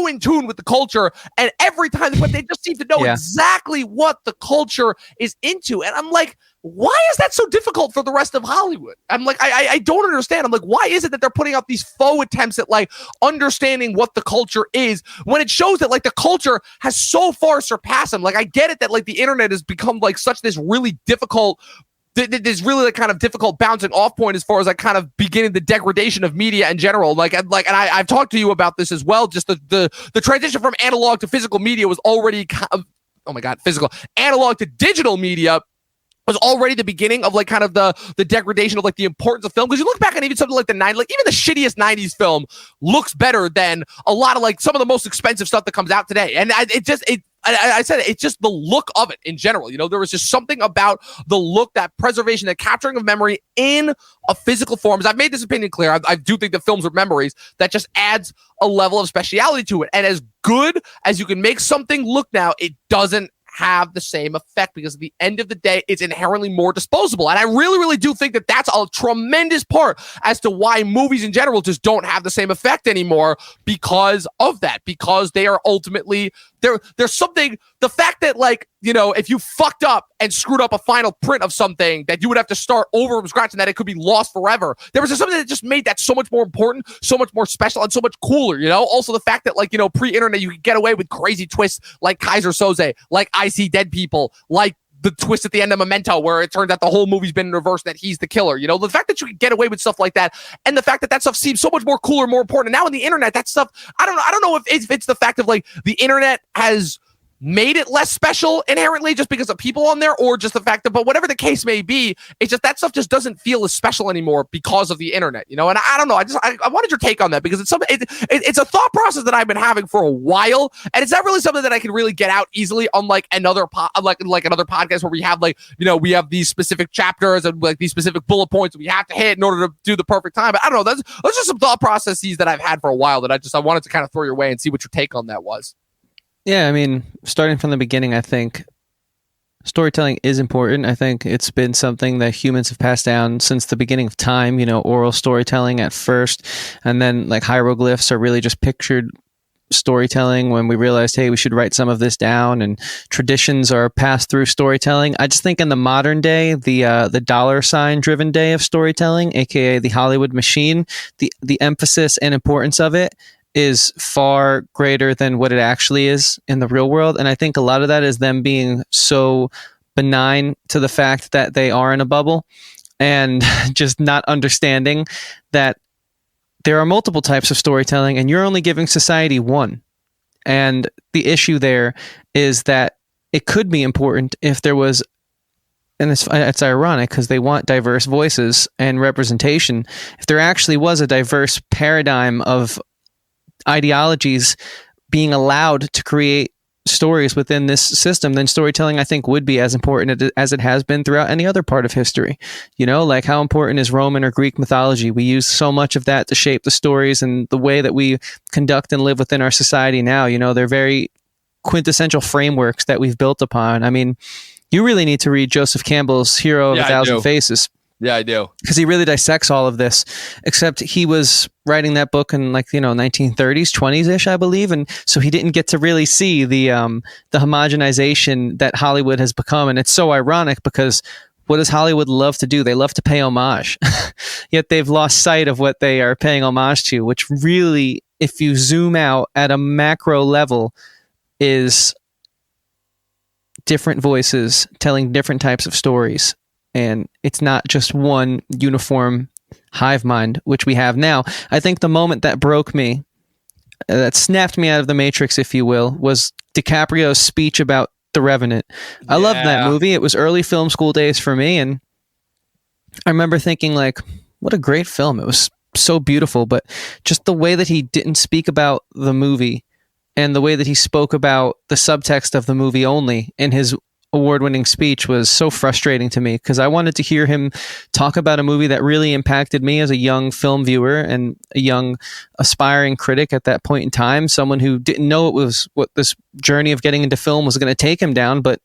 in tune with the culture, and every time, but they just seem to know exactly what the culture is into. And I'm like, why is that so difficult for the rest of Hollywood? I'm like, I don't understand. I'm like, why is it that they're putting out these faux attempts at like understanding what the culture is, when it shows that like the culture has so far surpassed them? Like, I get it that like the internet has become like such this really difficult, this really like kind of difficult bouncing off point as far as like kind of beginning the degradation of media in general. And I've talked to you about this as well. Just the transition from analog to physical media was already physical analog to digital media was already the beginning of like kind of the degradation of like the importance of film. Because you look back on even something like the 90s, like even the shittiest 90s film looks better than a lot of like some of the most expensive stuff that comes out today. And I said it's just the look of it in general. You know, there was just something about the look, that preservation, that capturing of memory in a physical form. As I've made this opinion clear, I do think that films are memories, that just adds a level of speciality to it. And as good as you can make something look now, it doesn't have the same effect, because at the end of the day, it's inherently more disposable. And I really, really do think that that's a tremendous part as to why movies in general just don't have the same effect anymore, because of that, because they are ultimately there's something, the fact that like, you know, if you fucked up and screwed up a final print of something, that you would have to start over from scratch and that it could be lost forever. There was just something that just made that so much more important, so much more special, and so much cooler, you know? Also the fact that like, you know, pre-internet, you could get away with crazy twists like Kaiser Soze, like I See Dead People, like the twist at the end of Memento, where it turns out the whole movie's been in reverse, that he's the killer. You know, the fact that you can get away with stuff like that, and the fact that that stuff seems so much more cooler, more important. And now in the internet, that stuff, I don't know if it's the fact of like the internet has made it less special inherently just because of people on there, or just the fact that, but whatever the case may be, it's just that stuff just doesn't feel as special anymore because of the internet, you know? And I don't know, I wanted your take on that, because it's something, it's a thought process that I've been having for a while, and it's not really something that I can really get out easily, unlike another like another podcast where we have like, you know, we have these specific chapters and like these specific bullet points we have to hit in order to do the perfect time. But I don't know, those are some thought processes that I've had for a while that I wanted to kind of throw your way and see what your take on that was. Yeah, I mean, starting from the beginning, I think storytelling is important. I think it's been something that humans have passed down since the beginning of time, you know, oral storytelling at first, and then like hieroglyphs are really just pictured storytelling when we realized, hey, we should write some of this down, and traditions are passed through storytelling. I just think in the modern day, the dollar sign driven day of storytelling, aka the Hollywood machine, the emphasis and importance of it is far greater than what it actually is in the real world. And I think a lot of that is them being so benign to the fact that they are in a bubble, and just not understanding that there are multiple types of storytelling and you're only giving society one. And the issue there is that it could be important if there was, and it's ironic because they want diverse voices and representation, if there actually was a diverse paradigm of ideologies being allowed to create stories within this system, then storytelling, I think, would be as important as it has been throughout any other part of history. You know, like how important is Roman or Greek mythology? We use so much of that to shape the stories and the way that we conduct and live within our society now. You know, they're very quintessential frameworks that we've built upon. I mean, you really need to read Joseph Campbell's Hero of a Thousand Faces. Yeah, I do. Because he really dissects all of this, except he was writing that book in 1930s, 20s-ish, I believe. And so he didn't get to really see the homogenization that Hollywood has become. And it's so ironic because what does Hollywood love to do? They love to pay homage. Yet they've lost sight of what they are paying homage to, which really, if you zoom out at a macro level, is different voices telling different types of stories. And it's not just one uniform hive mind, which we have now. I think the moment that broke me, that snapped me out of the Matrix, if you will, was DiCaprio's speech about The Revenant. I loved that movie. It was early film school days for me. And I remember thinking, like, what a great film. It was so beautiful. But just the way that he didn't speak about the movie and the way that he spoke about the subtext of the movie only in his award-winning speech was so frustrating to me, because I wanted to hear him talk about a movie that really impacted me as a young film viewer and a young aspiring critic at that point in time, someone who didn't know it was what this journey of getting into film was going to take him down, but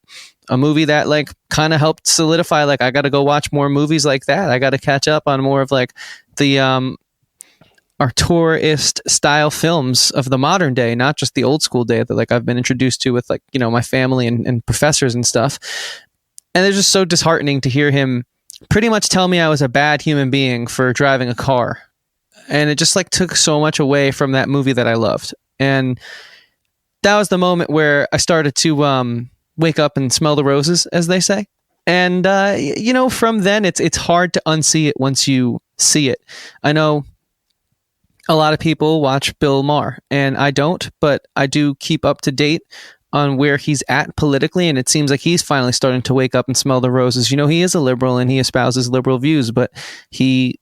a movie that like kind of helped solidify, like, I got to go watch more movies like that. I got to catch up on more of like the auteurist style films of the modern day, not just the old school day that like I've been introduced to with like, you know, my family and professors and stuff. And it's just so disheartening to hear him pretty much tell me I was a bad human being for driving a car. And it just like took so much away from that movie that I loved. And that was the moment where I started to wake up and smell the roses, as they say. And, you know, from then it's hard to unsee it once you see it. I know a lot of people watch Bill Maher, and I don't, but I do keep up to date on where he's at politically, and it seems like he's finally starting to wake up and smell the roses. You know, he is a liberal and he espouses liberal views, but he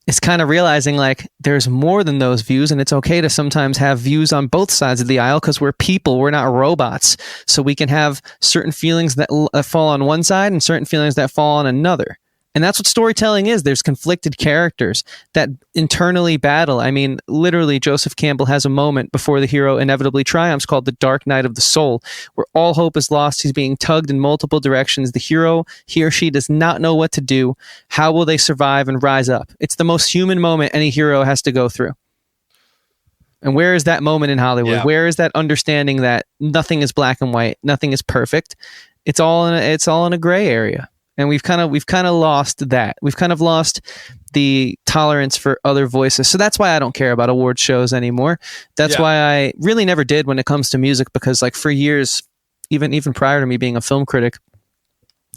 is kind of realizing like there's more than those views, and it's okay to sometimes have views on both sides of the aisle because we're people, we're not robots. So we can have certain feelings that fall on one side and certain feelings that fall on another. And that's what storytelling is. There's conflicted characters that internally battle. I mean, literally, Joseph Campbell has a moment before the hero inevitably triumphs called The Dark Night of the Soul, where all hope is lost. He's being tugged in multiple directions. The hero, he or she, does not know what to do. How will they survive and rise up? It's the most human moment any hero has to go through. And where is that moment in Hollywood? Yeah. Where is that understanding that nothing is black and white, nothing is perfect? It's all in a gray area. And we've kind of lost that. We've kind of lost the tolerance for other voices. So that's why I don't care about award shows anymore. That's why I really never did when it comes to music, because like for years, even prior to me being a film critic,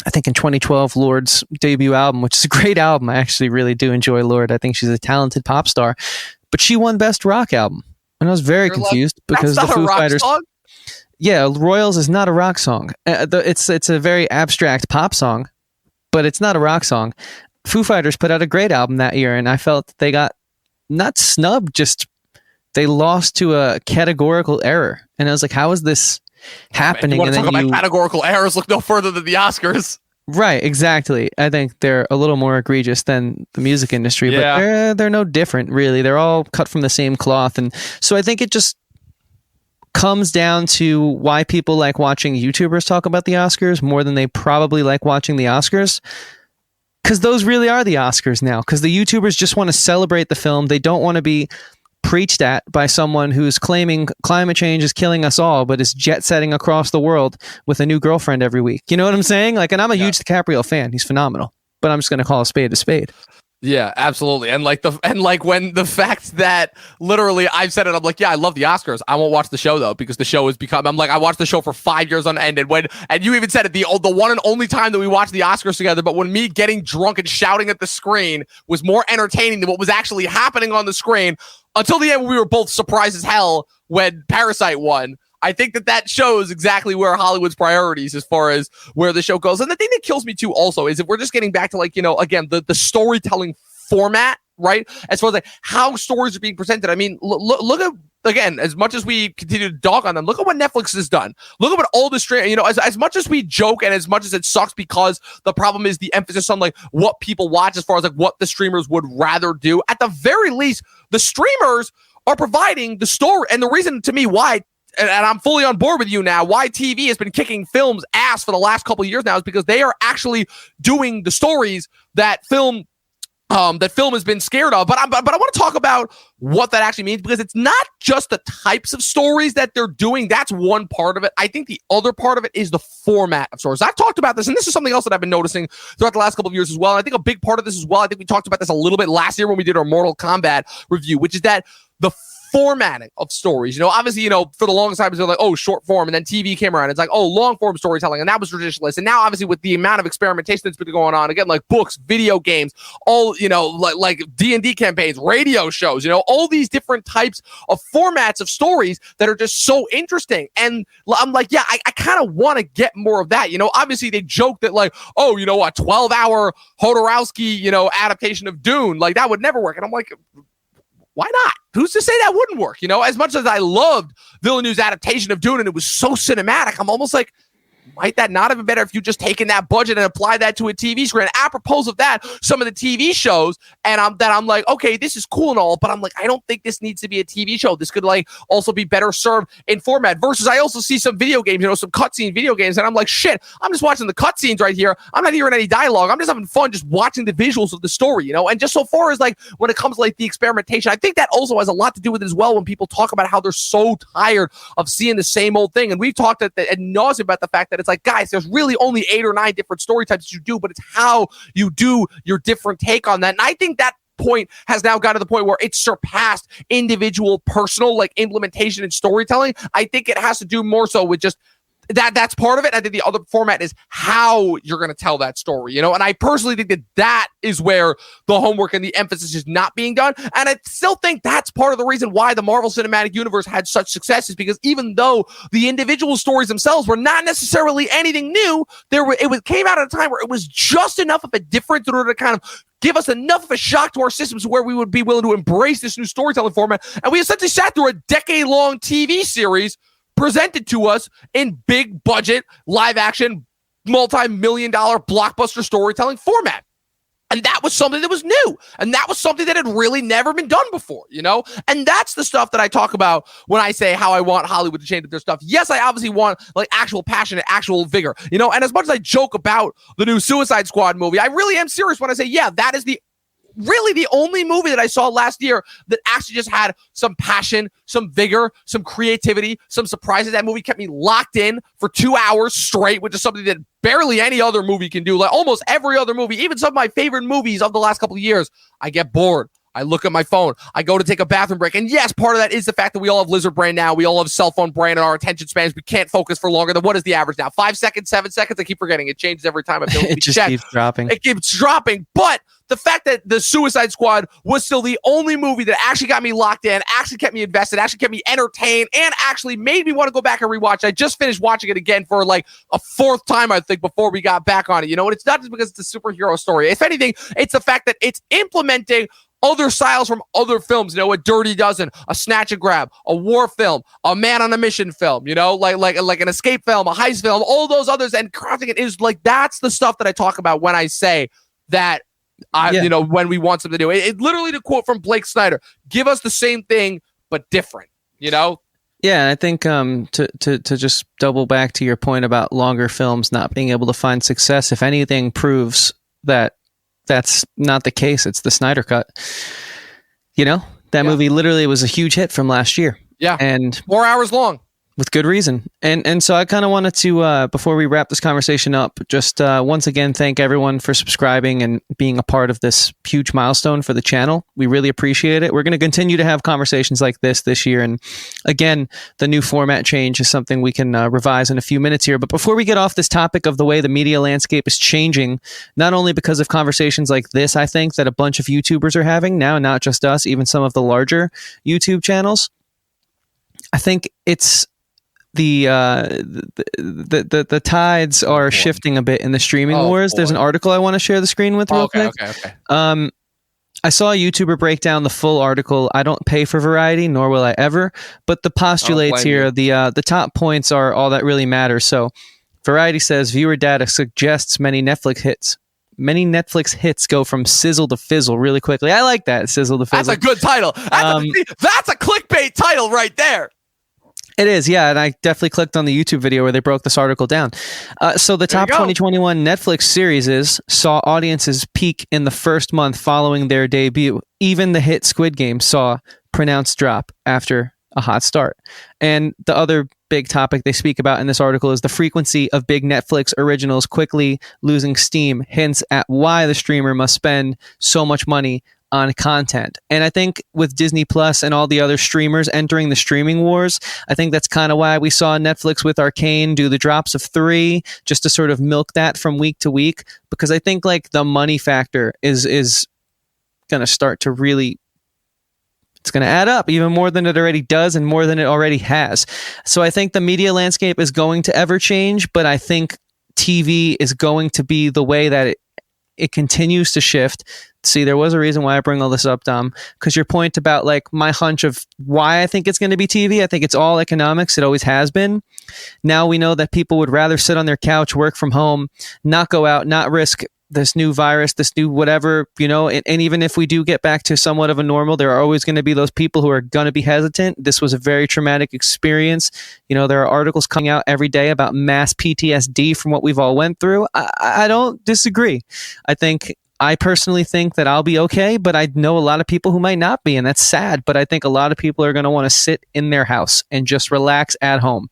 I think in 2012, Lorde's debut album, which is a great album. I actually really do enjoy Lorde. I think she's a talented pop star, but she won Best Rock Album. And I was very confused because the Foo Fighters. Song? Yeah, Royals is not a rock song. It's a very abstract pop song, but it's not a rock song. Foo Fighters put out a great album that year, and I felt that they got not snubbed, just they lost to a categorical error. And I was like, how is this happening? You want to talk about categorical errors? Look no further than the Oscars. Right, exactly. I think they're a little more egregious than the music industry, but they're no different, really. They're all cut from the same cloth. And so I think it just comes down to why people like watching YouTubers talk about the Oscars more than they probably like watching the Oscars. Because those really are the Oscars now. Because the YouTubers just want to celebrate the film. They don't want to be preached at by someone who's claiming climate change is killing us all, but is jet setting across the world with a new girlfriend every week. You know what I'm saying? Like, and I'm a huge DiCaprio fan. He's phenomenal. But I'm just going to call a spade a spade. Yeah, absolutely. And when the fact that literally I've said it, I'm like, yeah, I love the Oscars. I won't watch the show though, because the show has become, I'm like, I watched the show for 5 years on end. And you even said it, the one and only time that we watched the Oscars together, but when me getting drunk and shouting at the screen was more entertaining than what was actually happening on the screen, until the end, we were both surprised as hell when Parasite won. I think that shows exactly where Hollywood's priorities as far as where the show goes. And the thing that kills me too also is if we're just getting back to like, you know, again, the storytelling format, right? As far as like how stories are being presented. I mean, look at, again, as much as we continue to dog on them, look at what Netflix has done. Look at what all the you know, as much as we joke and as much as it sucks because the problem is the emphasis on like what people watch as far as like what the streamers would rather do. At the very least, the streamers are providing the story. And the reason to me why, and I'm fully on board with you now, why TV has been kicking film's ass for the last couple of years now is because they are actually doing the stories that film has been scared of. But I want to talk about what that actually means, because it's not just the types of stories that they're doing. That's one part of it. I think the other part of it is the format of stories. I've talked about this, and this is something else that I've been noticing throughout the last couple of years as well. And I think a big part of this as well, I think we talked about this a little bit last year when we did our Mortal Kombat review, which is that the formatting of stories. You know, obviously, you know, for the longest time, it was like, oh, short form, and then TV came around. It's like, oh, long form storytelling, and that was traditionalist. And now, obviously, with the amount of experimentation that's been going on, again, like books, video games, all, you know, like D&D campaigns, radio shows, you know, all these different types of formats of stories that are just so interesting. And I'm like, yeah, I kind of want to get more of that. You know, obviously, they joke that like, oh, you know, a 12-hour Jodorowsky, you know, adaptation of Dune, like that would never work. And I'm like, why not? Who's to say that wouldn't work? You know, as much as I loved Villeneuve's adaptation of Dune and it was so cinematic, I'm almost like, might that not have been better if you just taken that budget and applied that to a TV screen? And apropos of that, some of the TV shows, and I'm like, okay, this is cool and all, but I'm like, I don't think this needs to be a TV show. This could like also be better served in format. Versus, I also see some video games, some cutscene video games, and I'm like, shit, I'm just watching the cutscenes right here. I'm not hearing any dialogue. I'm just having fun just watching the visuals of the story, And just so far as like when it comes to like the experimentation, I think that also has a lot to do with it as well. When people talk about how they're so tired of seeing the same old thing, and we've talked ad nauseam about the fact that it's like, guys, there's really only 8 or 9 different story types that you do, but it's how you do your different take on that. And I think that point has now got to the point where it's surpassed individual personal like implementation and storytelling. I think it has to do more so with just that's part of it. I think the other format is how you're going to tell that story, And I personally think that is where the homework and the emphasis is not being done. And I still think that's part of the reason why the Marvel Cinematic Universe had such success, is because even though the individual stories themselves were not necessarily anything new, it came out at a time where it was just enough of a difference in order to kind of give us enough of a shock to our systems where we would be willing to embrace this new storytelling format. And we essentially sat through a decade-long TV series presented to us in big budget, live action, multi-million-dollar blockbuster storytelling format. And that was something that was new. And that was something that had really never been done before, And that's the stuff that I talk about when I say how I want Hollywood to change their stuff. Yes, I obviously want like actual passion and actual vigor, And as much as I joke about the new Suicide Squad movie, I really am serious when I say, yeah, that is really the only movie that I saw last year that actually just had some passion, some vigor, some creativity, some surprises. That movie kept me locked in for 2 hours straight, which is something that barely any other movie can do. Like almost every other movie, even some of my favorite movies of the last couple of years, I get bored. I look at my phone. I go to take a bathroom break. And yes, part of that is the fact that we all have lizard brain now. We all have cell phone brain, and our attention spans, we can't focus for longer than what is the average now? 5 seconds, 7 seconds? I keep forgetting. It changes every time. It just keeps dropping. It keeps dropping. But the fact that the Suicide Squad was still the only movie that actually got me locked in, actually kept me invested, actually kept me entertained, and actually made me want to go back and rewatch. I just finished watching it again for like a 4th time, I think, before we got back on it. And it's not just because it's a superhero story. If anything, it's the fact that it's implementing other styles from other films, a Dirty Dozen, a Snatch and Grab, a war film, a Man on a Mission film, like an escape film, a heist film, all those others, and crafting it is like, that's the stuff that I talk about when I say that, when we want something to do. It literally, to quote from Blake Snyder, give us the same thing, but different, Yeah, I think to just double back to your point about longer films not being able to find success, if anything proves that that's not the case, it's the Snyder Cut. That movie literally was a huge hit from last year. Yeah. And 4 hours long. With good reason. And so I kind of wanted to, before we wrap this conversation up, just once again thank everyone for subscribing and being a part of this huge milestone for the channel. We really appreciate it. We're going to continue to have conversations like this year. And again, the new format change is something we can revise in a few minutes here. But before we get off this topic of the way the media landscape is changing, not only because of conversations like this, I think that a bunch of YouTubers are having now, not just us, even some of the larger YouTube channels, I think it's the tides are shifting a bit in the streaming wars. There's an article I want to share the screen with real quick. Okay. I saw a YouTuber break down the full article. I don't pay for Variety, nor will I ever, but the postulates here, the top points are all that really matters. So Variety says viewer data suggests many Netflix hits go from sizzle to fizzle really quickly. I like that, sizzle to fizzle. That's a good title. That's a clickbait title right there. It is, yeah, and I definitely clicked on the YouTube video where they broke this article down. So the top 2021 Netflix series saw audiences peak in the first month following their debut. Even the hit Squid Game saw pronounced drop after a hot start. And the other big topic they speak about in this article is the frequency of big Netflix originals quickly losing steam, hints at why the streamer must spend so much money on content. And I think with Disney Plus and all the other streamers entering the streaming wars, I think that's kind of why we saw Netflix with Arcane do the drops of 3, just to sort of milk that from week to week, because I think like the money factor is going to start to really, it's going to add up even more than it already does and more than it already has. So I think the media landscape is going to ever change, but I think TV is going to be the way that it it continues to shift. See, there was a reason why I bring all this up, Dom, because your point about like my hunch of why I think it's going to be TV, I think it's all economics. It always has been. Now we know that people would rather sit on their couch, work from home, not go out, not risk this new virus, this new whatever, and even if we do get back to somewhat of a normal, there are always going to be those people who are going to be hesitant. This was a very traumatic experience. There are articles coming out every day about mass PTSD from what we've all went through. I don't disagree. I personally think that I'll be okay, but I know a lot of people who might not be, and that's sad. But I think a lot of people are going to want to sit in their house and just relax at home.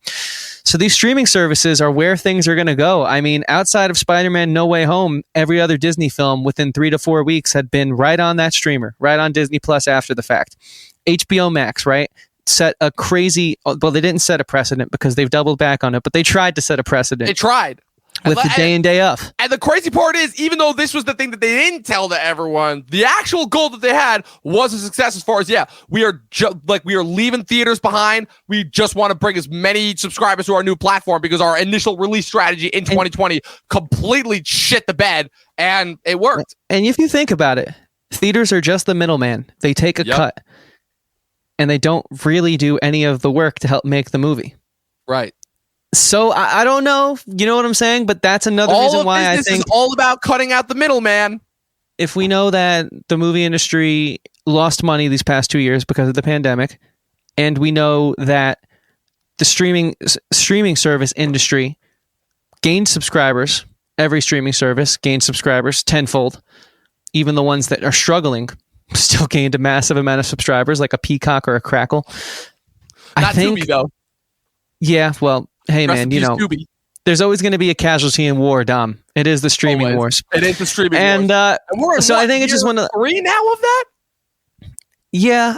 So these streaming services are where things are going to go. I mean, outside of Spider-Man No Way Home, every other Disney film within 3 to 4 weeks had been right on that streamer, right on Disney Plus after the fact. HBO Max, right? Set a crazy, well, they didn't set a precedent because they've doubled back on it, but they tried to set a precedent. They tried. With the day in, day up. And the crazy part is, even though this was the thing that they didn't tell to everyone, the actual goal that they had was a success as far as, we are leaving theaters behind. We just want to bring as many subscribers to our new platform because our initial release strategy in 2020 completely shit the bed, and it worked. And if you think about it, theaters are just the middleman. They take a cut, and they don't really do any of the work to help make the movie. Right. So I don't know, you know what I'm saying? But that's another reason why I think it's all about cutting out the middleman. If we know that the movie industry lost money these past 2 years because of the pandemic, and we know that the streaming service industry gained subscribers, every streaming service gained subscribers tenfold. Even the ones that are struggling still gained a massive amount of subscribers, like a Peacock or a Crackle. Not Tubi, though. Yeah, well, hey, man, there's always going to be a casualty in war, Dom. It is the streaming wars. It is the streaming wars. And we're so I think it's just one of the 3 now of that? Yeah,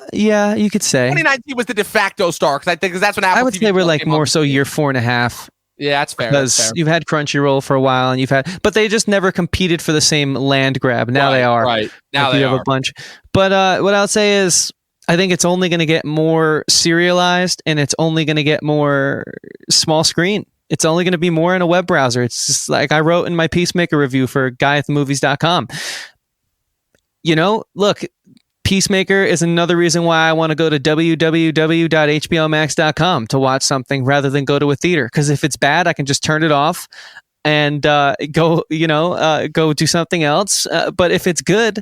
you could say. 2019 was the de facto start, because that's when Apple I would TV say we're like more up. so year 4.5. Yeah, that's fair. Because you've had Crunchyroll for a while, and but they just never competed for the same land grab. Now they are. Right. Now they have a bunch. But what I'll say is, I think it's only going to get more serialized, and it's only going to get more small screen. It's only going to be more in a web browser. It's just like I wrote in my Peacemaker review for guyatthemovies.com. Look, Peacemaker is another reason why I want to go to www.hbomax.com to watch something rather than go to a theater. Because if it's bad, I can just turn it off and go do something else. But if it's good,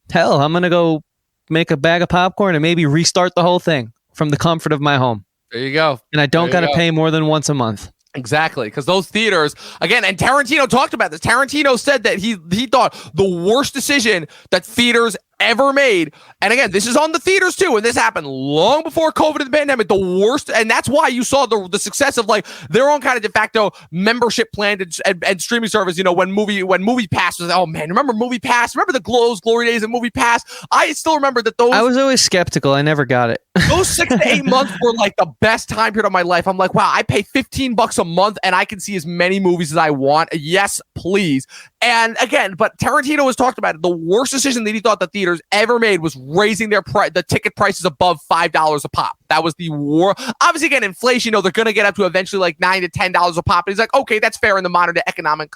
hell, I'm going to go make a bag of popcorn and maybe restart the whole thing from the comfort of my home. There you go. And I don't got to pay more than once a month. Exactly, because those theaters, again, and Tarantino talked about this. Tarantino said that he thought the worst decision that theaters ever made, and again, this is on the theaters too, and this happened long before COVID and the pandemic, the worst, and that's why you saw the success of like their own kind of de facto membership plan and streaming service, when Movie Pass was, oh man, remember Movie Pass? Remember the glory days of Movie Pass? I still remember that those... I was always skeptical, I never got it. Those 6 to 8 months were like the best time period of my life. I'm like, wow, I pay $15 a month and I can see as many movies as I want. Yes, please. And again, but Tarantino has talked about it. The worst decision that he thought the theaters ever made was raising the ticket prices above $5 a pop. That was the war. Obviously, again, inflation, they're going to get up to eventually like $9 to $10 a pop. And he's like, okay, that's fair in the modern day economic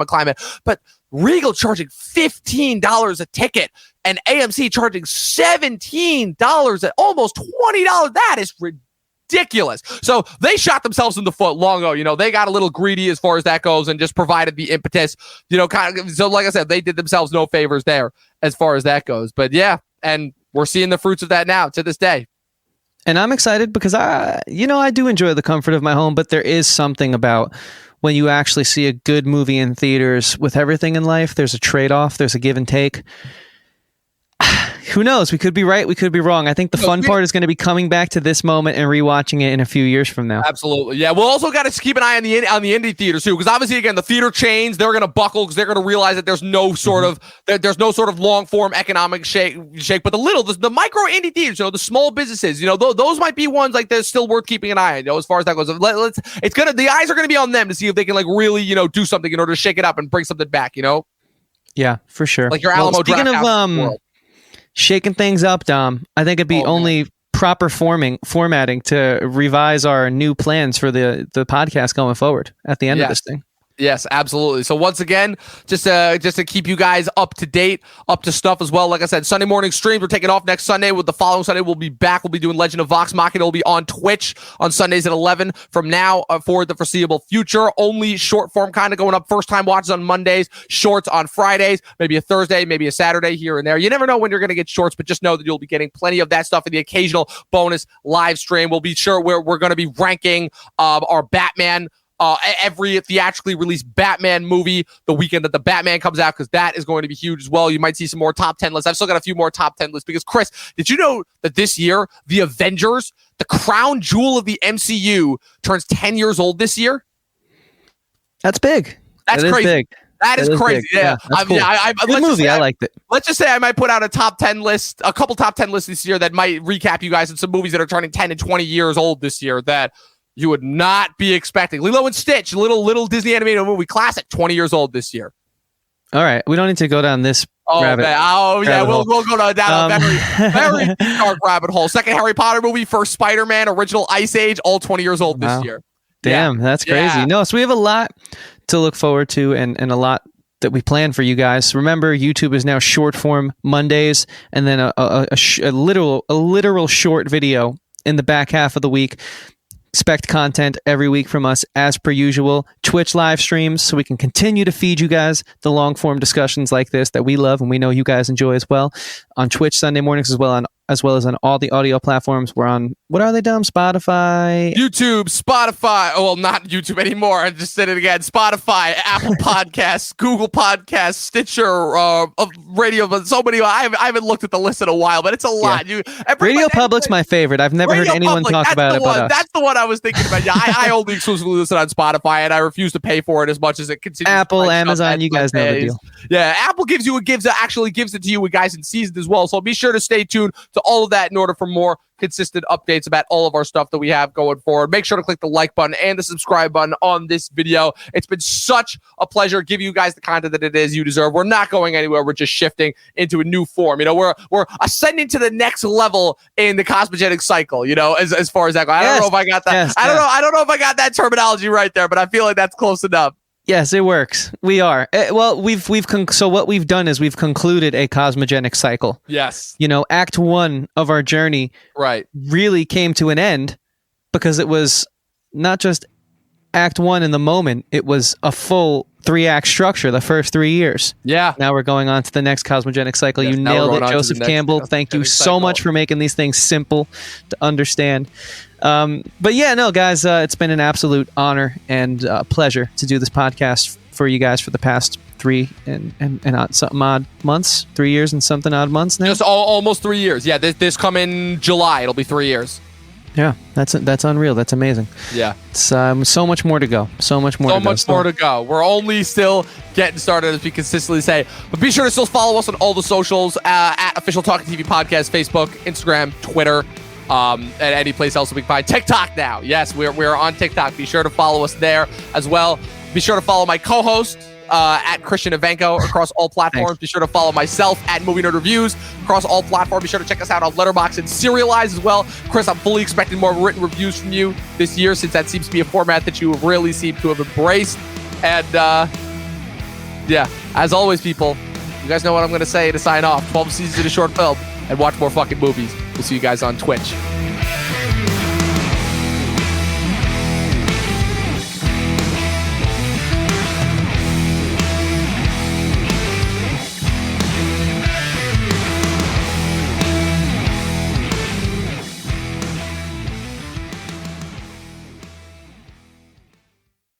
climate. But Regal charging $15 a ticket and AMC charging $17 at almost $20. That is ridiculous. So they shot themselves in the foot long ago. They got a little greedy as far as that goes and just provided the impetus, kind of. So like I said, they did themselves no favors there as far as that goes. But yeah, and we're seeing the fruits of that now to this day. And I'm excited because I do enjoy the comfort of my home, but there is something about when you actually see a good movie in theaters. With everything in life, there's a trade-off, there's a give and take. Who knows? We could be right. We could be wrong. I think the fun part is going to be coming back to this moment and rewatching it in a few years from now. Absolutely. Yeah. We'll also got to keep an eye on the indie theaters too, because obviously, again, the theater chains, they're going to buckle because they're going to realize that there's no sort of long form economic shake. But the micro indie theaters, the small businesses, those might be ones like they're still worth keeping an eye on. As far as that goes, the eyes are going to be on them to see if they can really do something in order to shake it up and bring something back. Yeah, for sure. Like your Alamo. Speaking of shaking things up, Dom, I think it'd be only proper formatting to revise our new plans for the podcast going forward at the end of this thing. Yes, absolutely. So once again, just to keep you guys up to date, up to stuff as well. Like I said, Sunday morning streams. We're taking off next Sunday. With the following Sunday, we'll be back. We'll be doing Legend of Vox Machina. It'll be on Twitch on Sundays at 11 from now for the foreseeable future. Only short form kind of going up. First time watches on Mondays, shorts on Fridays, maybe a Thursday, maybe a Saturday here and there. You never know when you're going to get shorts, but just know that you'll be getting plenty of that stuff in the occasional bonus live stream. We'll be sure we're going to be ranking our Batman. Every theatrically released Batman movie the weekend that the Batman comes out, because that is going to be huge as well. You might see some more top 10 lists. I've still got a few more top 10 lists because, Chris, did you know that this year, the Avengers, the crown jewel of the MCU, turns 10 years old this year? That's big. That's crazy. Big. That is crazy. Big. Yeah. Cool. Good movie. I liked it. Let's just say I might put out a top 10 list, a couple top 10 lists this year that might recap you guys in some movies that are turning 10 and 20 years old this year that you would not be expecting. Lilo and Stitch, little Disney animated movie classic, 20 years old this year. All right, we don't need to go down this rabbit. We'll go down a very dark rabbit hole. Second Harry Potter movie, first Spider-Man, original Ice Age, all 20 years old this year. Damn, that's crazy. Yeah. No, so we have a lot to look forward to and a lot that we plan for you guys. Remember, YouTube is now short form Mondays, and then a literal short video in the back half of the week. Expect content every week from us as per usual. Twitch live streams so we can continue to feed you guys the long form discussions like this that we love and we know you guys enjoy as well. On Twitch Sunday mornings as well as on all the audio platforms. We're on, what are they, Dom? Spotify? YouTube, Spotify. Oh, well, not YouTube anymore. I just said it again. Spotify, Apple Podcasts, Google Podcasts, Stitcher, Radio. But so many. I haven't looked at the list in a while, but it's a lot. Yeah. Radio Public's my favorite. I've never heard anyone talk about it but us. That's the one I was thinking about. Yeah, I only exclusively listen on Spotify, and I refuse to pay for it as much as it continues. Apple, Amazon, you guys know the deal. Yeah, Apple actually gives it to you with guys in season as well. So be sure to stay tuned to all of that in order for more consistent updates about all of our stuff that we have going forward. Make sure to click the like button and the subscribe button on this video. It's been such a pleasure giving you guys the content that it is you deserve. We're not going anywhere. We're just shifting into a new form. You know, we're ascending to the next level in the cosmogenic cycle, you know, as far as that goes. I don't know if I got that. I don't know if I got that terminology right there, but I feel like that's close enough. Yes, it works. We are. Well, so what we've done is we've concluded a cosmogenic cycle. Yes. You know, Act 1 of our journey really came to an end because it was not just Act 1 in the moment. It was a full 3-act structure the first 3 years. Yeah. Now we're going on to the next cosmogenic cycle. Yes, you nailed it, Joseph Campbell. Thank you so much for making these things simple to understand. But yeah, no, guys, it's been an absolute honor and pleasure to do this podcast for you guys for the past 3 and something odd months, 3 years and something odd months now. Just almost 3 years. Yeah, this coming July, it'll be 3 years. Yeah, that's unreal. That's amazing. Yeah, it's so much more to go. So much more to go. We're only still getting started, as we consistently say. But be sure to still follow us on all the socials at Official Talking TV Podcast, Facebook, Instagram, Twitter. And any place else we can find. TikTok now. Yes, we're on TikTok. Be sure to follow us there as well. Be sure to follow my co-host at Christian Evenko across all platforms. Thanks. Be sure to follow myself at Movie Nerd Reviews across all platforms. Be sure to check us out on Letterboxd and Serialize as well. Chris, I'm fully expecting more written reviews from you this year, since that seems to be a format that you really seem to have embraced. And yeah, as always, people, you guys know what I'm going to say to sign off. 12 seasons in a short film, and watch more fucking movies. We'll see you guys on Twitch.